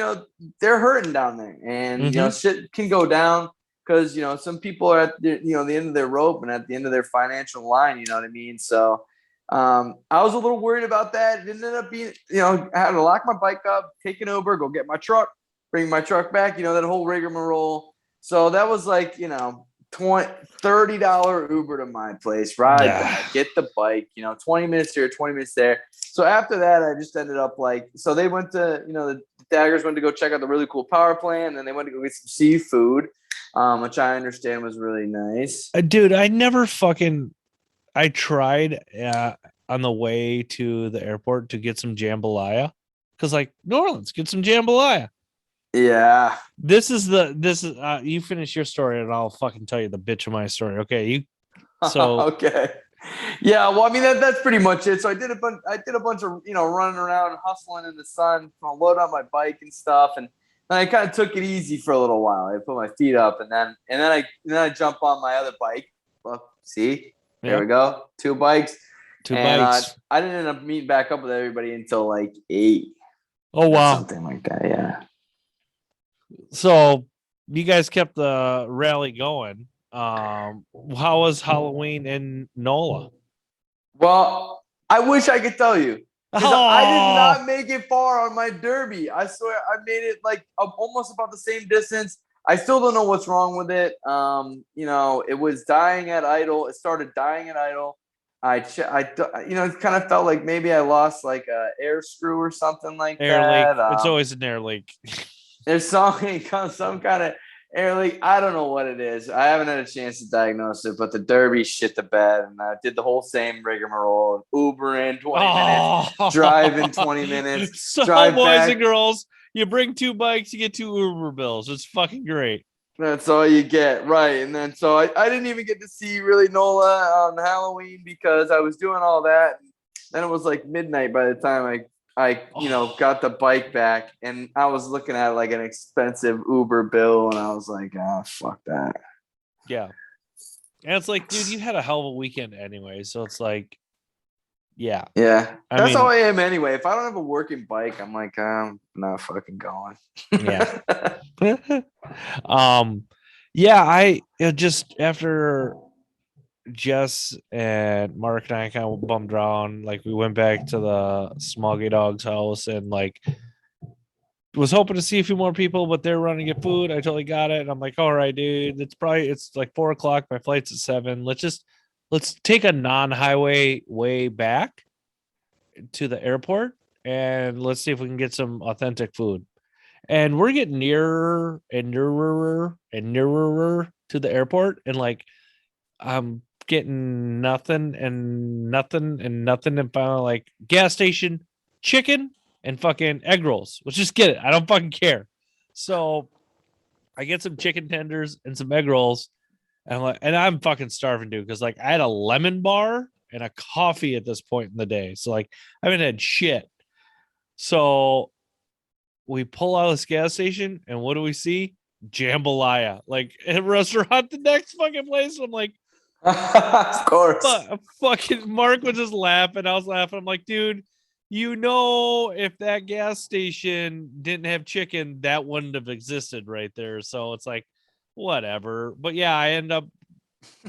they're hurting down there, and, Mm-hmm. shit can go down because, some people are at the end of their rope and at the end of their financial line, you know what I mean? So, I was a little worried about that. It ended up being, I had to lock my bike up, take an Uber, go get my truck, bring my truck back, that whole rigmarole. So that was like, $30 Uber to my place, ride Nah. back, get the bike, 20 minutes here, 20 minutes there. So after that, I just ended up like, so they went to, the Daggers went to go check out the really cool power plant, and then they went to go get some seafood, which I understand was really nice. Dude, I tried on the way to the airport to get some jambalaya because, like, New Orleans, get some jambalaya. Yeah. You finish your story and I'll fucking tell you the bitch of my story. Okay, so Okay. Yeah, well, I mean that's pretty much it. So I did a bunch of running around, hustling in the sun, load on my bike and stuff, and then I kind of took it easy for a little while. I put my feet up, and then I jump on my other bike. Well, see, there we yep, go, two bikes, two and bikes. I didn't end up meeting back up with everybody until like 8 Oh or wow. something like that. Yeah. So you guys kept the rally going. How was Halloween in NOLA? Well, I wish I could tell you because I did Oh, not make it far on my derby. I swear I made it like almost about the same distance. I still don't know what's wrong with it. It was dying at idle. It started dying at idle. It kind of felt like maybe I lost like a air screw or something like air leak. that. It's always an air leak. There's some kind of air leak. I don't know what it is. I haven't had a chance to diagnose it, but the Derby shit the bed, and I did the whole same rigmarole of Uber in 20 minutes, Oh, drive in 20 minutes, so drive boys and back. girls, you bring two bikes, you get two Uber bills. It's fucking great. That's all you get, right? And then so I didn't even get to see really Nola on Halloween because I was doing all that. And then it was like midnight by the time I Oh, got the bike back, and I was looking at like an expensive Uber bill, and I was like, ah, fuck that. yeah. And it's like, dude, you had a hell of a weekend anyway. So it's like, yeah. Yeah, I that's how mean, I am anyway. If I don't have a working bike, I'm like, I'm not fucking going. yeah. um, yeah, just after Jess and Mark and I kind of bummed around, like we went back to the Smoggy Dog's house and like was hoping to see a few more people, but they're running to get food. I totally got it. And I'm like, all right, dude, it's like 4 o'clock. My flight's at 7. Let's take a non-highway way back to the airport and let's see if we can get some authentic food. And we're getting nearer and nearer and nearer to the airport. And like I'm getting nothing and nothing and nothing and finally like gas station, chicken, and fucking egg rolls. Let's just get it. I don't fucking care. So I get some chicken tenders and some egg rolls. And I'm fucking starving, dude, because like I had a lemon bar and a coffee at this point in the day. So like I haven't had shit. So we pull out of this gas station and what do we see? Jambalaya, like a restaurant, the next fucking place. I'm like, Of course. fucking Mark was just laughing. I was laughing. I'm like, dude, if that gas station didn't have chicken, that wouldn't have existed right there. So it's like, whatever. But yeah, I end up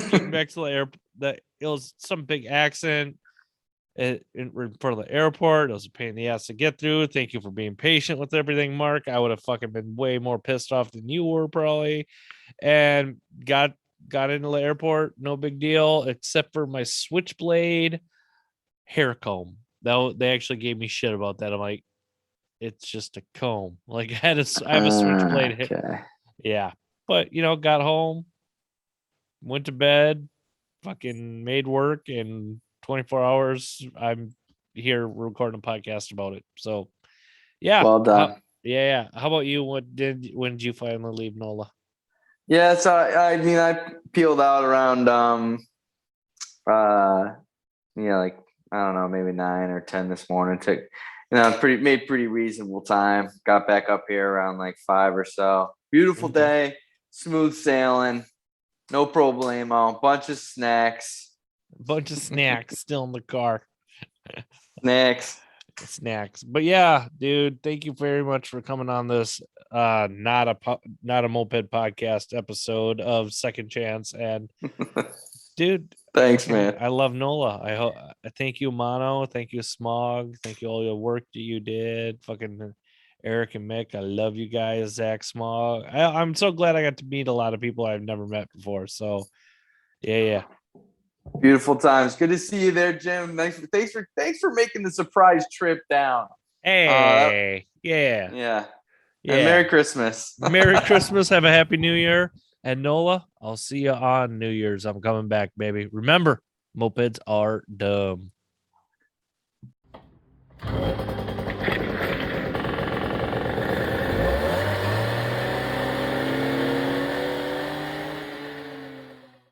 getting back to the airport. That it was some big accident in front of the airport. It was a pain in the ass to get through. Thank you for being patient with everything, Mark. I would have fucking been way more pissed off than you were probably. And got into the airport, no big deal, except for my switchblade hair comb. they actually gave me shit about that. I'm like, it's just a comb. Like I have a switchblade hit. Okay. Yeah. But got home, went to bed, fucking made work, and 24 hours I'm here recording a podcast about it. So yeah. Well done. Yeah. How about you? When did you finally leave NOLA? Yeah, so I mean I peeled out around like I don't know, maybe 9 or 10 this morning. Took made pretty reasonable time. Got back up here around like 5 or so. Beautiful Okay. day, smooth sailing, no problemo. Bunch of snacks. A bunch of snacks still in the car. Snacks. But yeah, dude, thank you very much for coming on this not a moped podcast episode of Second Chance. And dude, Thanks, fucking man. I love NOLA. I thank you, Mono. Thank you, Smog. Thank you all your work that you did. Fucking Eric and Mick, I love you guys. Zach, Smog. I'm so glad I got to meet a lot of people I've never met before. So yeah. Beautiful times. Good to see you there, Jim. Thanks for making the surprise trip down. Hey, yeah. Yeah. And Merry Christmas. Merry Christmas. Have a Happy New Year. And NOLA, I'll see you on New Year's. I'm coming back, baby. Remember, mopeds are dumb.